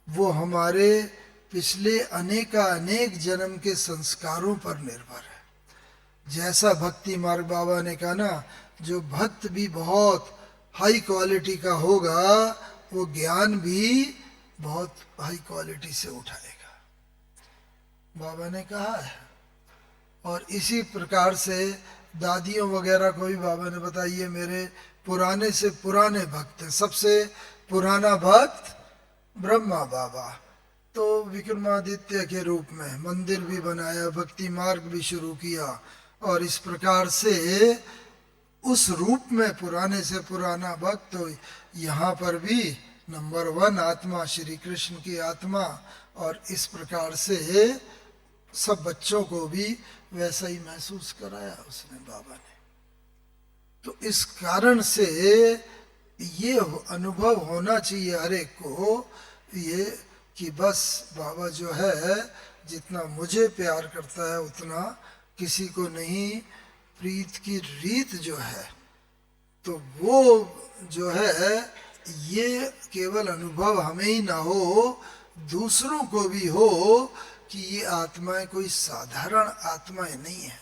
वो हमारे पिछले अनेक जन्म के संस्कारों पर निर्भर है। जैसा भक्ति मार्ग बाबा ने कहा ना, जो भक्त भी बहुत हाई क्वालिटी का होगा वो ज्ञान भी बहुत हाई क्वालिटी से उठाएगा, बाबा ने कहा है। और इसी प्रकार से दादियों वगैरह को भी बाबा ने बताइए, मेरे पुराने से पुराने भक्त हैं, सबसे पुराना भक्त ब्रह्मा बाबा, तो विक्रमादित्य के रूप में मंदिर भी बनाया, भक्ति मार्ग भी शुरू किया, और इस प्रकार से उस रूप में पुराने से पुराना भक्त। तो यहाँ पर भी नंबर 1 आत्मा श्री कृष्ण की आत्मा, और इस प्रकार से सब बच्चों को भी वैसा ही महसूस कराया उसने बाबा ने। तो इस कारण से ये अनुभव होना चाहिए हर एक को, ये कि बस बाबा जो है जितना मुझे प्यार करता है उतना किसी को नहीं। प्रीत की रीत जो है तो वो जो है ये केवल अनुभव हमें ही ना हो, दूसरों को भी हो कि ये आत्माएं कोई साधारण आत्माएं नहीं है।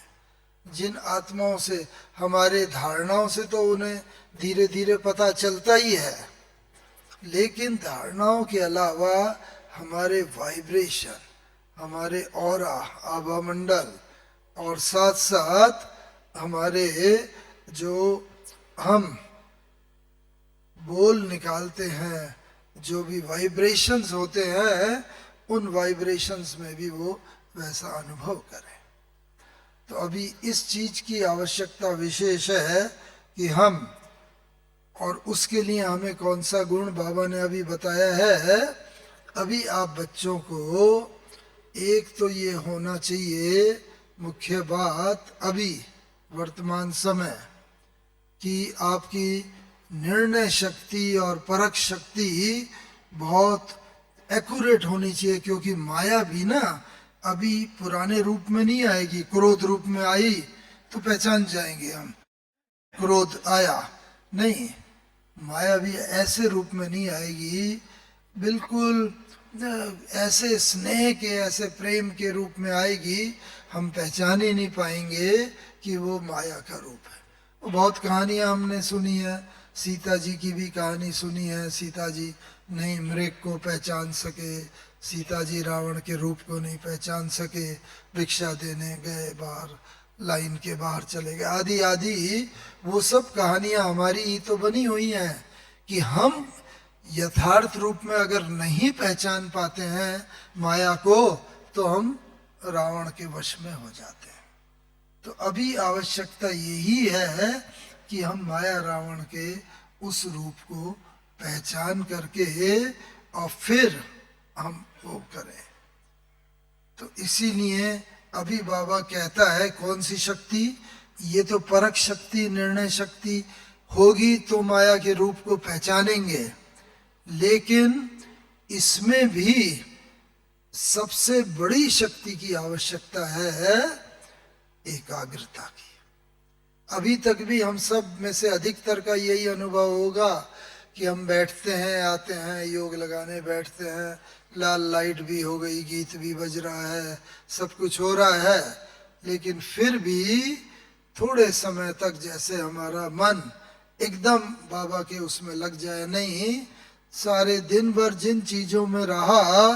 जिन आत्माओं से हमारे धारणाओं से तो उन्हें धीरे धीरे पता चलता ही है, लेकिन धारणाओं के अलावा हमारे वाइब्रेशन, हमारे ऑरा, आभा मंडल, और साथ साथ हमारे जो हम बोल निकालते हैं, जो भी वाइब्रेशंस होते हैं, उन वाइब्रेशंस में भी वो वैसा अनुभव करें। तो अभी इस चीज की आवश्यकता विशेष है कि हम, और उसके लिए हमें कौन सा गुण बाबा ने अभी बताया है। अभी आप बच्चों को एक तो ये होना चाहिए मुख्य बात अभी वर्तमान समय कि आपकी निर्णय शक्ति और परख शक्ति बहुत एक्यूरेट होनी चाहिए, क्योंकि माया भी ना अभी पुराने रूप में नहीं आएगी। क्रोध रूप में आई तो पहचान जाएंगे हम, क्रोध आया, नहीं, माया भी ऐसे रूप में नहीं आएगी, बिल्कुल ऐसे स्नेह के, ऐसे प्रेम के रूप में आएगी, हम पहचान ही नहीं पाएंगे कि वो माया का रूप है। वो बहुत कहानियां हमने सुनी है, सीता जी की भी कहानी सुनी है, सीता जी नहीं मृग को पहचान सके, सीता जी रावण के रूप को नहीं पहचान सके, भिक्षा देने गए, बाहर लाइन के बाहर चले गए, आदि आदि। वो सब कहानियां हमारी ही तो बनी हुई हैं कि हम यथार्थ रूप में अगर नहीं पहचान पाते हैं माया को तो हम रावण के वश में हो जाते हैं। तो अभी आवश्यकता यही है कि हम माया रावण के उस रूप को पहचान करके और फिर हम वो करें। तो इसीलिए अभी बाबा कहता है कौन सी शक्ति, ये तो परख शक्ति, निर्णय शक्ति होगी तो माया के रूप को पहचानेंगे, लेकिन इसमें भी सबसे बड़ी शक्ति की आवश्यकता है एकाग्रता की। अभी तक भी हम सब में से अधिकतर का यही अनुभव होगा कि हम बैठते हैं, आते हैं, योग लगाने बैठते हैं, लाल लाइट भी हो गई, गीत भी बज रहा है, सब कुछ हो रहा है, लेकिन फिर भी थोड़े समय तक जैसे हमारा मन एकदम बाबा के उसमें लग जाए नहीं, सारे दिन भर जिन चीजों में रहा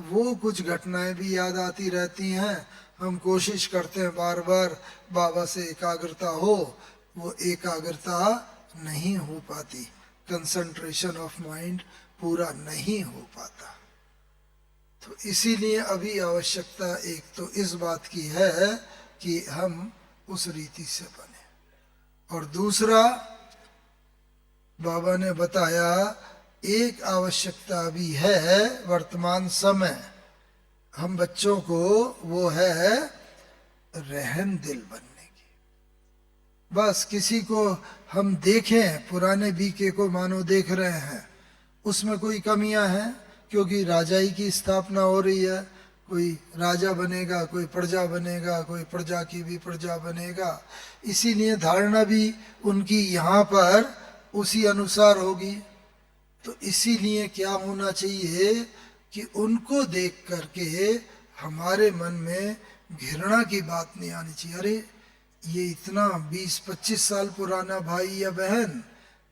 वो कुछ घटनाएं भी याद आती रहती हैं। हम कोशिश करते हैं बार बार बाबा से एकाग्रता हो, वो एकाग्रता नहीं हो पाती, कंसंट्रेशन ऑफ माइंड पूरा नहीं हो पाता। तो इसीलिए अभी आवश्यकता एक तो इस बात की है कि हम उस रीति से बने, और दूसरा बाबा ने बताया एक आवश्यकता भी है वर्तमान समय हम बच्चों को, वो है रहम दिल बनने की। बस किसी को हम देखें, पुराने बीके को मानो देख रहे हैं, उसमें कोई कमियां हैं, क्योंकि राजाई की स्थापना हो रही है, कोई राजा बनेगा, कोई प्रजा बनेगा, कोई प्रजा की भी प्रजा बनेगा, इसीलिए धारणा भी उनकी यहाँ पर उसी अनुसार होगी। तो इसीलिए क्या होना चाहिए कि उनको देख करके हमारे मन में घृणा की बात नहीं आनी चाहिए। अरे ये इतना 20-25 साल पुराना भाई या बहन,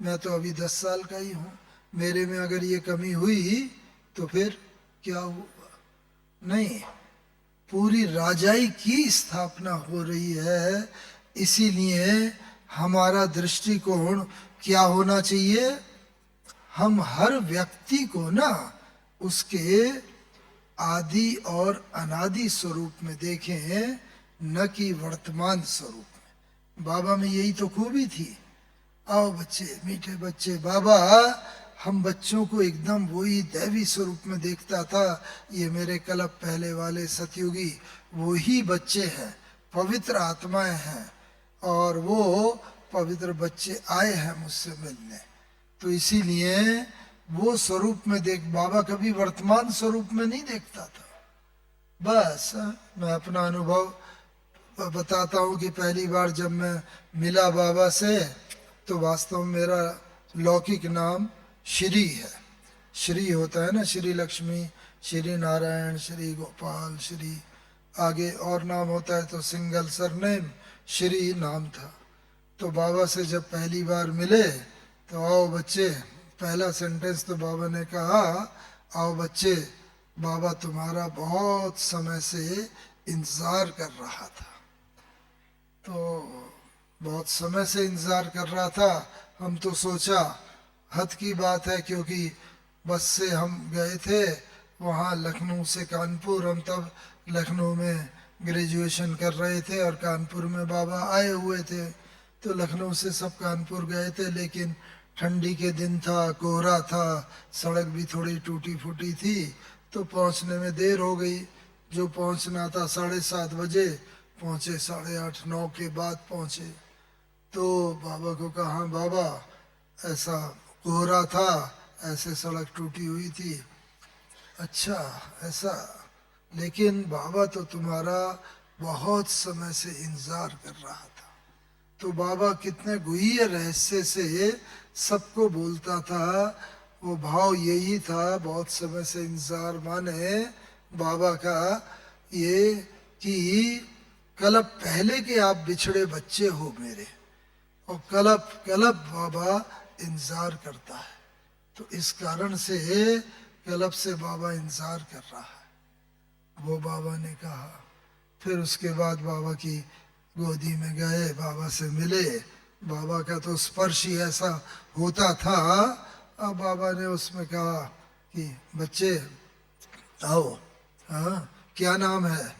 मैं तो अभी 10 साल का ही हूँ, मेरे में अगर ये कमी हुई तो फिर क्या हुआ? नहीं, पूरी राजाई की स्थापना हो रही है, इसीलिए हमारा दृष्टिकोण क्या होना चाहिए? हम हर व्यक्ति को ना उसके आदि और अनादि स्वरूप में देखें, न कि वर्तमान स्वरूप में। बाबा में यही तो खूबी थी। आओ बच्चे, मीठे बच्चे, बाबा हम बच्चों को एकदम वही दैवी स्वरूप में देखता था। ये मेरे कल्प पहले वाले सतयुगी वही बच्चे हैं, पवित्र आत्माएं हैं, और वो पवित्र बच्चे आए हैं मुझसे मिलने। तो इसीलिए वो स्वरूप में देख, बाबा कभी वर्तमान स्वरूप में नहीं देखता था। बस मैं अपना अनुभव बताता हूँ कि पहली बार जब मैं मिला बाबा से, तो वास्तव में मेरा लौकिक नाम श्री है। श्री होता है ना, श्री लक्ष्मी, श्री नारायण, श्री गोपाल, श्री आगे और नाम होता है, तो सिंगल सरनेम श्री नाम था। तो बाबा से जब पहली बार मिले तो आओ बच्चे, पहला सेंटेंस तो बाबा ने कहा, आओ बच्चे, बाबा तुम्हारा बहुत समय से इंतज़ार कर रहा था। तो बहुत समय से इंतज़ार कर रहा था। हम तो सोचा हद की बात है, क्योंकि बस से हम गए थे वहाँ लखनऊ से कानपुर। हम तब लखनऊ में ग्रेजुएशन कर रहे थे और कानपुर में बाबा आए हुए थे। तो लखनऊ से सब कानपुर गए थे, लेकिन ठंडी के दिन था, कोहरा था, सड़क भी थोड़ी टूटी फूटी थी, तो पहुंचने में देर हो गई। जो पहुंचना था 7:30 बजे, पहुंचे 8:30-9 के बाद पहुंचे। तो बाबा को कहा, हाँ बाबा ऐसा कोहरा था, ऐसे सड़क टूटी हुई थी। अच्छा ऐसा, लेकिन बाबा तो तुम्हारा बहुत समय से इंतजार कर रहा था। तो बाबा कितने गुह्य रहस्य से सबको बोलता था। वो भाव यही था, बहुत समय से इंतजार, माने बाबा का ये कि कल्प पहले के आप बिछड़े बच्चे हो मेरे, और कल्प कल्प बाबा इंतजार करता है। तो इस कारण से कल्प से बाबा इंतजार कर रहा है, वो बाबा ने कहा। फिर उसके बाद बाबा की गोदी में गए, बाबा से मिले। बाबा का तो स्पर्श ही ऐसा होता था। अब बाबा ने उसमें कहा कि बच्चे आओ, हाँ क्या नाम है?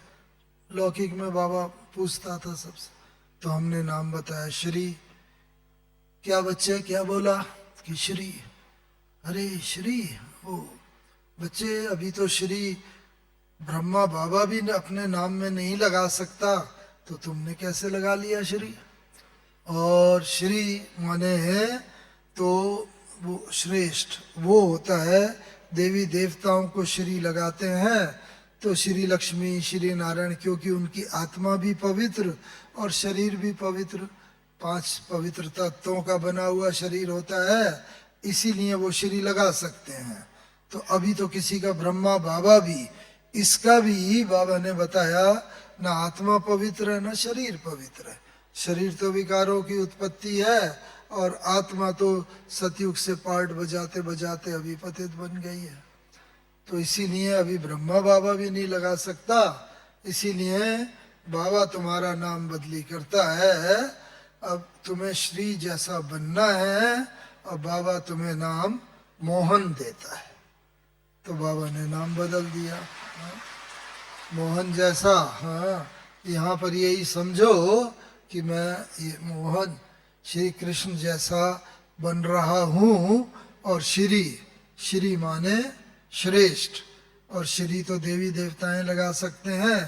लौकिक में बाबा पूछता था सबसे, तो हमने नाम बताया श्री। क्या बच्चे क्या बोला? कि श्री। अरे श्री, वो बच्चे अभी तो श्री ब्रह्मा बाबा भी अपने नाम में नहीं लगा सकता, तो तुमने कैसे लगा लिया श्री? और श्री माने है तो वो श्रेष्ठ, वो होता है, देवी देवताओं को श्री लगाते हैं। तो श्री लक्ष्मी, श्री नारायण, क्योंकि उनकी आत्मा भी पवित्र और शरीर भी पवित्र, 5 पवित्र तत्वों का बना हुआ शरीर होता है, इसीलिए वो श्री लगा सकते हैं। तो अभी तो किसी का ब्रह्मा बाबा भी, इसका भी बाबा ने बताया, ना आत्मा पवित्र है ना शरीर पवित्र है। शरीर तो विकारों की उत्पत्ति है, और आत्मा तो सतयुग से पार्ट बजाते बजाते अभी पतित बन गई है। तो इसीलिए अभी ब्रह्मा बाबा भी नहीं लगा सकता, इसीलिए बाबा तुम्हारा नाम बदली करता है। अब तुम्हें श्री जैसा बनना है, और बाबा तुम्हें नाम मोहन देता है। तो बाबा ने नाम बदल दिया, हाँ? मोहन जैसा। हाँ, यहाँ पर यही समझो कि मैं ये मोहन श्री कृष्ण जैसा बन रहा हूँ। और श्री, श्री माने श्रेष्ठ, और श्री तो देवी देवताएं लगा सकते हैं,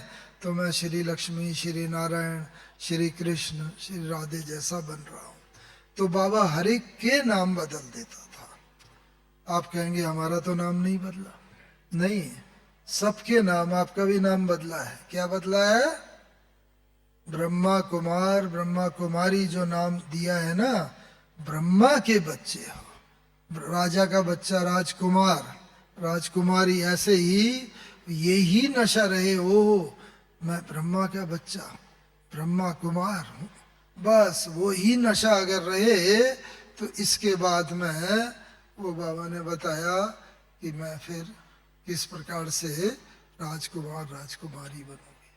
तो मैं श्री लक्ष्मी, श्री नारायण, श्री कृष्ण, श्री राधे जैसा बन रहा हूँ। तो बाबा हर एक के नाम बदल देता था। आप कहेंगे हमारा तो नाम नहीं बदला। नहीं, सबके नाम, आपका भी नाम बदला है। क्या बदला है? ब्रह्मा कुमार, ब्रह्मा कुमारी जो नाम दिया है ना, ब्रह्मा के बच्चे हो। राजा का बच्चा राजकुमार, राजकुमारी ऐसे ही यही नशा रहे, ओ मैं ब्रह्मा का बच्चा, ब्रह्मा कुमार हूँ, बस वो ही नशा अगर रहे तो इसके बाद में वो बाबा ने बताया कि मैं फिर किस प्रकार से राजकुमार राजकुमारी बनूंगी।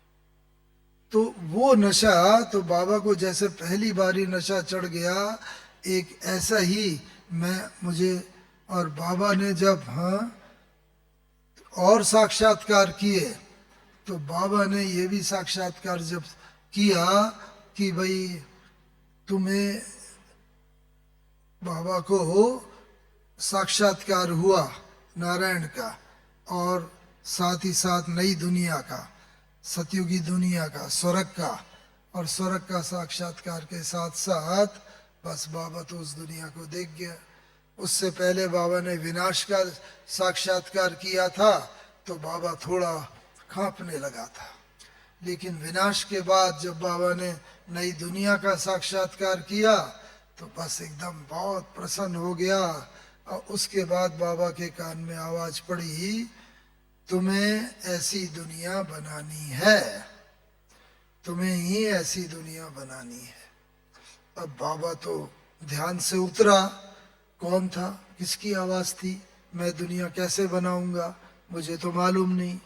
तो वो नशा, तो बाबा को जैसे पहली बारी नशा चढ़ गया, एक ऐसा ही मुझे, और बाबा ने जब और साक्षात्कार किए तो बाबा ने ये भी साक्षात्कार जब किया कि भाई तुम्हें, बाबा को साक्षात्कार हुआ नारायण का और साथ ही साथ नई दुनिया का, सतयुगी दुनिया का, स्वर्ग का, और स्वर्ग का साक्षात्कार के साथ साथ बस बाबा तो उस दुनिया को देख गया। उससे पहले बाबा ने विनाश का साक्षात्कार किया था तो बाबा थोड़ा कांपने लगा था, लेकिन विनाश के बाद जब बाबा ने नई दुनिया का साक्षात्कार किया तो बस एकदम बहुत प्रसन्न हो गया। और उसके बाद बाबा के कान में आवाज पड़ी, तुम्हें ऐसी दुनिया बनानी है, तुम्हें ही ऐसी दुनिया बनानी है। अब बाबा तो ध्यान से उतरा, कौन था, किसकी आवाज थी, मैं दुनिया कैसे बनाऊंगा, मुझे तो मालूम नहीं।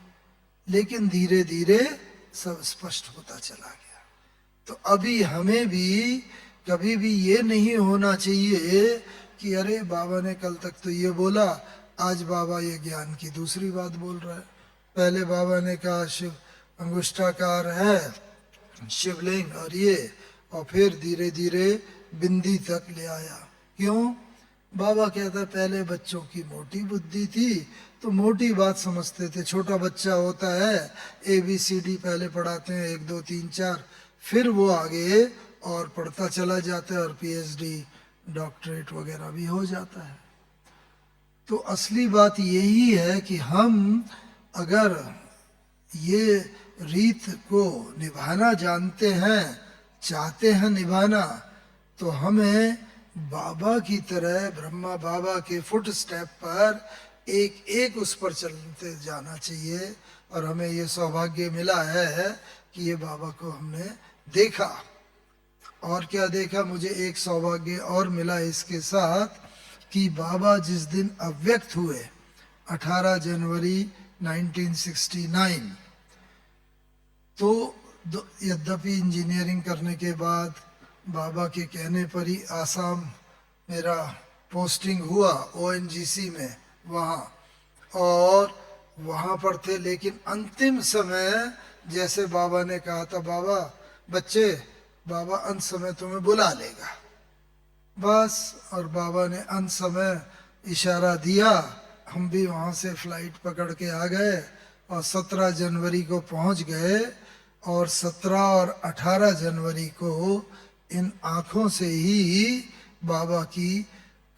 लेकिन धीरे धीरे सब स्पष्ट होता चला गया। तो अभी हमें भी कभी भी ये नहीं होना चाहिए कि अरे बाबा ने कल तक तो ये बोला, आज बाबा ये ज्ञान की दूसरी बात बोल रहा है। पहले बाबा ने कहा शिव अंगुष्ठाकार है शिवलिंग और ये, और फिर धीरे धीरे बिंदी तक ले आया। क्यों? बाबा कहता पहले बच्चों की मोटी बुद्धि थी तो मोटी बात समझते थे, छोटा बच्चा होता है ABCD पहले पढ़ाते हैं 1 2 3 4, फिर वो आगे और पढ़ता चला जाता है और PhD डॉक्टरेट वगैरह भी हो जाता है। तो असली बात यही है कि हम अगर ये रीत को निभाना जानते हैं, चाहते हैं निभाना, तो हमें बाबा की तरह ब्रह्मा बाबा के फुट स्टेप पर एक एक उस पर चलते जाना चाहिए। और हमें ये सौभाग्य मिला है कि ये बाबा को हमने देखा। और क्या देखा, मुझे एक सौभाग्य और मिला इसके साथ कि बाबा जिस दिन अव्यक्त हुए 18 जनवरी 1969, तो यद्यपि इंजीनियरिंग करने के बाद बाबा के कहने पर ही आसाम मेरा पोस्टिंग हुआ ONGC में वहाँ, और वहाँ पर थे। लेकिन अंतिम समय जैसे बाबा ने कहा था, बाबा बच्चे, बाबा अंत समय तुम्हें बुला लेगा, बस। और बाबा ने अंत समय इशारा दिया, हम भी वहाँ से फ्लाइट पकड़ के आ गए और 17 जनवरी को पहुँच गए। और 17 और 18 जनवरी को इन आँखों से ही बाबा की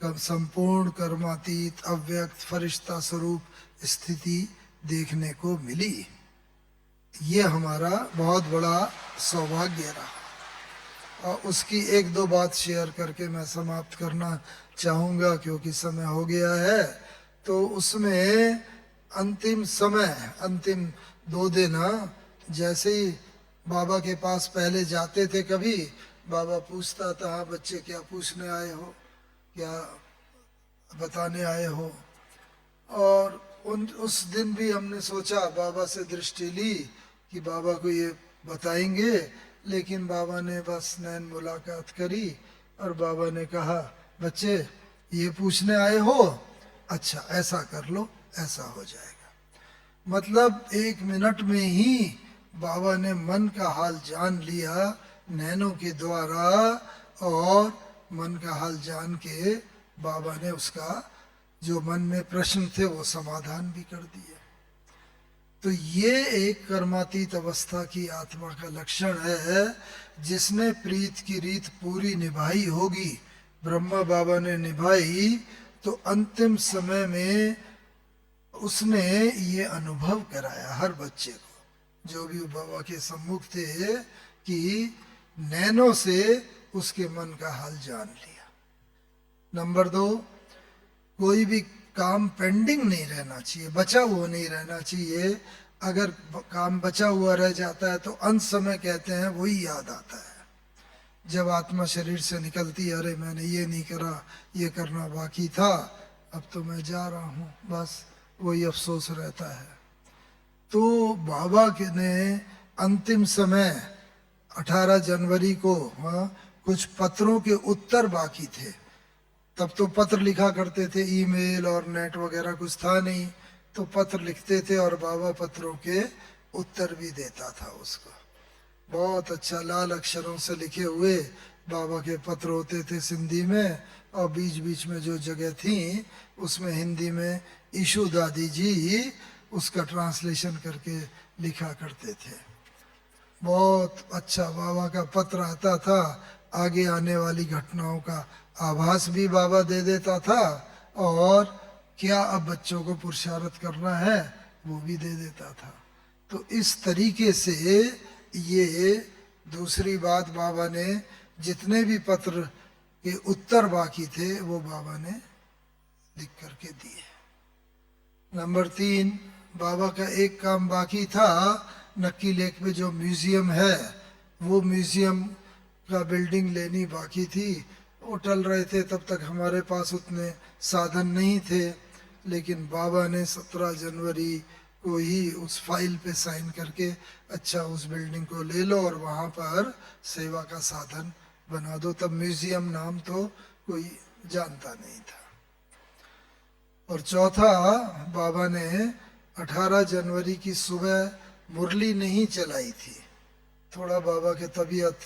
संपूर्ण कर्मातीत अव्यक्त फरिश्ता स्वरूप स्थिति देखने को मिली। ये हमारा बहुत बड़ा सौभाग्य रहा। और उसकी 1 2 बात शेयर करके मैं समाप्त करना चाहूँगा क्योंकि समय हो गया है। तो उसमें अंतिम समय, अंतिम 2 दिन, जैसे ही बाबा के पास पहले जाते थे, कभी बाबा पूछता था, हाँ बच्चे क्या पूछने आए हो, क्या बताने आए हो। और उस दिन भी हमने सोचा, बाबा से दृष्टि ली कि बाबा को ये बताएंगे, लेकिन बाबा ने बस नैन मुलाकात करी और बाबा ने कहा, बच्चे ये पूछने आए हो, अच्छा ऐसा कर लो, ऐसा हो जाएगा। मतलब 1 मिनट में ही बाबा ने मन का हाल जान लिया नैनों के द्वारा, और मन का हाल जान के बाबा ने उसका जो मन में प्रश्न थे वो समाधान भी कर दिया। तो ये एक कर्मातीत अवस्था की आत्मा का लक्षण है, जिसने प्रीत की रीत पूरी निभाई होगी, ब्रह्मा बाबा ने निभाई, तो अंतिम समय में उसने ये अनुभव कराया हर बच्चे को, जो भी बाबा के सम्मुख थे, कि नैनों से उसके मन का हाल जान लिया। नंबर 2, कोई भी काम पेंडिंग नहीं रहना चाहिए, बचा हुआ नहीं रहना चाहिए। अगर काम बचा हुआ रह जाता है तो अंत समय कहते हैं वही याद आता है। जब आत्मा शरीर से निकलती है, अरे मैंने ये नहीं करा, ये करना बाकी था, अब तो मैं जा रहा हूँ, बस वही अफसोस रहता है। तो बाबा के ने अंतिम समय 18 जनवरी को, हाँ, कुछ पत्रों के उत्तर बाकी थे। तब तो पत्र लिखा करते थे, ईमेल और नेट वगैरह कुछ था नहीं, तो पत्र लिखते थे और बाबा पत्रों के उत्तर भी देता था उसको। बहुत अच्छा लाल अक्षरों से लिखे हुए बाबा के पत्र होते थे सिंधी में, और बीच बीच में जो जगह थी उसमें हिंदी में ईशु दादी जी उसका ट्रांसलेशन करके लिखा करते थे। बहुत अच्छा बाबा का पत्र आता था, आगे आने वाली घटनाओं का आभास भी बाबा दे देता था, और क्या अब बच्चों को पुरुषार्थ करना है वो भी दे देता था। तो इस तरीके से ये दूसरी बात, बाबा ने जितने भी पत्र के उत्तर बाकी थे वो बाबा ने लिख करके दिए। नंबर 3, बाबा का एक काम बाकी था, नक्की लेक में जो म्यूजियम है, वो म्यूजियम का बिल्डिंग लेनी बाकी थी। वो टल रहे थे, तब तक हमारे पास उतने साधन नहीं थे, लेकिन बाबा ने 17 जनवरी को ही उस फाइल पे साइन करके, अच्छा उस बिल्डिंग को ले लो और वहाँ पर सेवा का साधन बना दो। तब म्यूजियम नाम तो कोई जानता नहीं था। और चौथा, बाबा ने 18 जनवरी की सुबह मुरली नहीं चलाई थी। थोड़ा बाबा के तबीयत,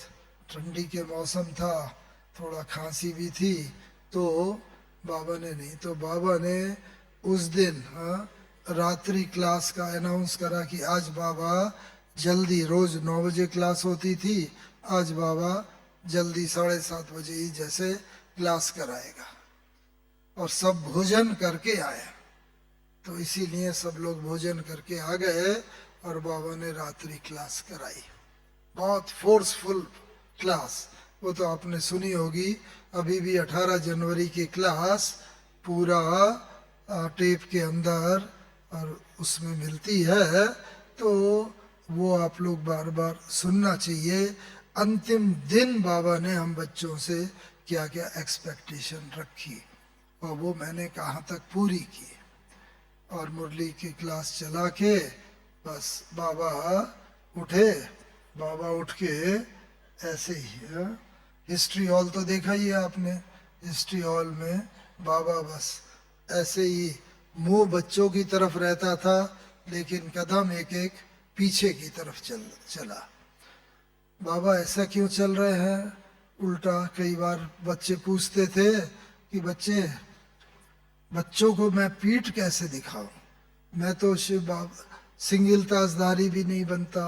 ठंडी के मौसम था, थोड़ा खांसी भी थी, तो बाबा ने नहीं, तो बाबा ने उस दिन, हाँ, रात्रि क्लास का अनाउंस करा कि आज बाबा जल्दी, रोज 9 बजे क्लास होती थी, आज बाबा जल्दी 7:30 बजे ही जैसे क्लास कराएगा, और सब भोजन करके आए। तो इसीलिए सब लोग भोजन करके आ गए और बाबा ने रात्रि क्लास कराई। बहुत फोर्सफुल क्लास, वो तो आपने सुनी होगी। अभी भी 18 जनवरी की क्लास पूरा टेप के अंदर और उसमें मिलती है, तो वो आप लोग बार बार सुनना चाहिए। अंतिम दिन बाबा ने हम बच्चों से क्या क्या एक्सपेक्टेशन रखी और वो मैंने कहाँ तक पूरी की। और मुरली की क्लास चला के बस बाबा उठे। बाबा उठ के ऐसे ही, हिस्ट्री हॉल तो देखा ही है आपने, हिस्ट्री हॉल में बाबा बस ऐसे ही मुंह बच्चों की तरफ रहता था, लेकिन कदम एक एक पीछे की तरफ चला। बाबा ऐसा क्यों चल रहे हैं उल्टा? कई बार बच्चे पूछते थे कि बच्चों को मैं पीठ कैसे दिखाऊं, मैं तो शिव बाबा सिंगल ताजदारी भी नहीं बनता,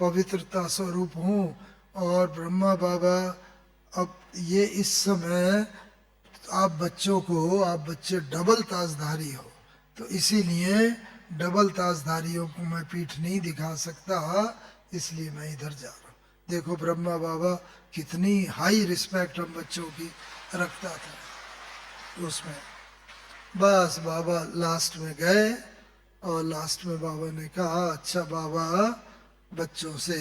पवित्रता स्वरूप हूँ, और ब्रह्मा बाबा अब ये इस समय आप बच्चे डबल ताजधारी हो, तो इसीलिए डबल ताजधारियों को मैं पीठ नहीं दिखा सकता, इसलिए मैं इधर जा रहा हूँ। देखो ब्रह्मा बाबा कितनी हाई रिस्पेक्ट हम बच्चों की रखता था उसमें। बस बाबा लास्ट में गए और लास्ट में बाबा ने कहा, अच्छा बाबा बच्चों से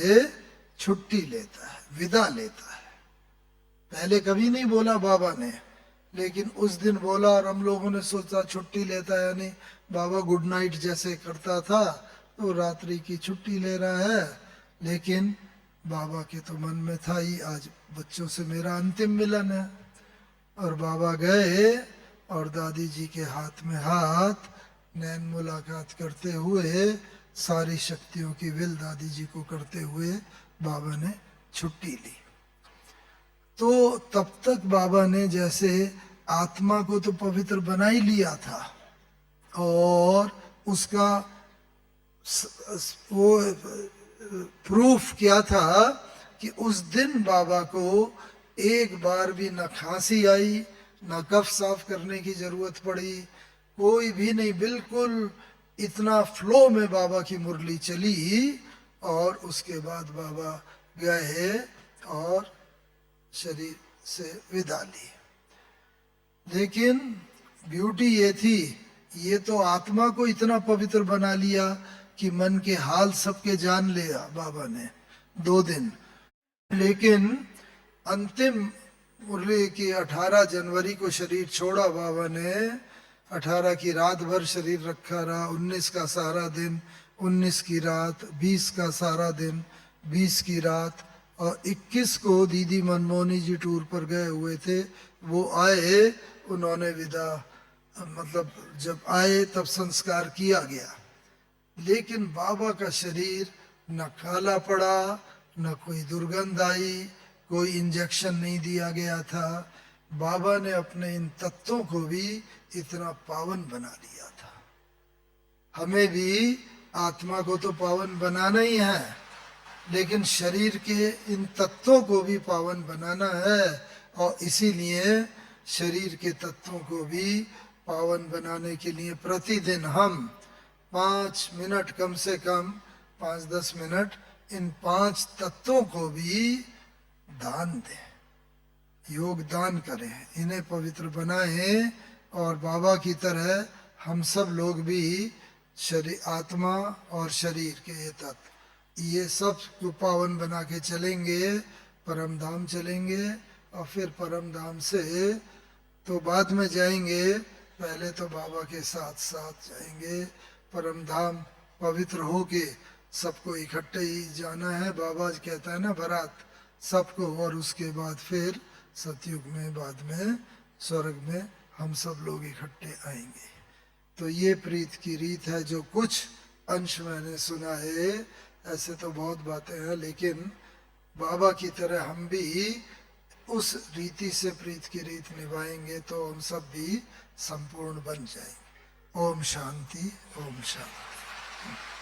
छुट्टी लेता है, विदा लेता है। पहले कभी नहीं बोला बाबा ने, लेकिन उस दिन बोला और हम लोगों ने सोचा छुट्टी लेता है, यानी बाबा गुड नाइट जैसे करता था, तो रात्रि की छुट्टी ले रहा है। लेकिन बाबा के तो मन में था ही, आज बच्चों से मेरा अंतिम मिलन है। और बाबा गए और दादी जी के हाथ में हाथ नैन मुलाकात करते हुए, सारी शक्तियों की विल दादी जी को करते हुए बाबा ने छुट्टी ली। तो तब तक बाबा ने जैसे आत्मा को तो पवित्र बना ही लिया था, और उसका वो प्रूफ क्या था कि उस दिन बाबा को एक बार भी न खांसी आई, न कफ साफ करने की जरूरत पड़ी, कोई भी नहीं, बिल्कुल इतना फ्लो में बाबा की मुरली चली। और उसके बाद बाबा गए और शरीर से विदा ली। लेकिन ब्यूटी ये थी, ये तो आत्मा को इतना पवित्र बना लिया कि मन के हाल सबके जान लिया बाबा ने 2 दिन। लेकिन अंतिम मुरली की 18 जनवरी को शरीर छोड़ा बाबा ने। 18 की रात भर शरीर रखा रहा, 19 का सारा दिन, 19 की रात, 20 का सारा दिन, 20 की रात, और 21 को दीदी मनमोहनी जी टूर पर गए हुए थे। वो आए, उन्होंने विदा, मतलब जब आए तब संस्कार किया गया। लेकिन बाबा का शरीर न काला पड़ा, न कोई दुर्गंध आई, कोई इंजेक्शन नहीं दिया गया था। बाबा ने अपने इन तत्वों को भी इतना पावन बना लिया था। हमें भी आत्मा को तो पावन बनाना ही है, लेकिन शरीर के इन तत्वों को भी पावन बनाना है। और इसीलिए शरीर के तत्वों को भी पावन बनाने के लिए प्रतिदिन हम 5 मिनट, कम से कम 5-10 मिनट, इन 5 तत्वों को भी दान दें, योगदान करें, इन्हें पवित्र बनाएं। और बाबा की तरह हम सब लोग भी शरीर, आत्मा और शरीर के ये तत्व, ये सब को पावन बना के चलेंगे, परम धाम चलेंगे। और फिर परम धाम से तो बाद में जाएंगे, पहले तो बाबा के साथ साथ जाएंगे परम धाम। पवित्र होके सबको इकट्ठे ही जाना है। बाबा कहता है ना, बारात सबको, और उसके बाद फिर सतयुग में, बाद में स्वर्ग में हम सब लोग इकट्ठे आएंगे। तो ये प्रीत की रीत है, जो कुछ अंश मैंने सुना है। ऐसे तो बहुत बातें हैं, लेकिन बाबा की तरह हम भी उस रीति से प्रीत की रीत निभाएंगे तो हम सब भी संपूर्ण बन जाएंगे। ओम शांति, ओम शांति।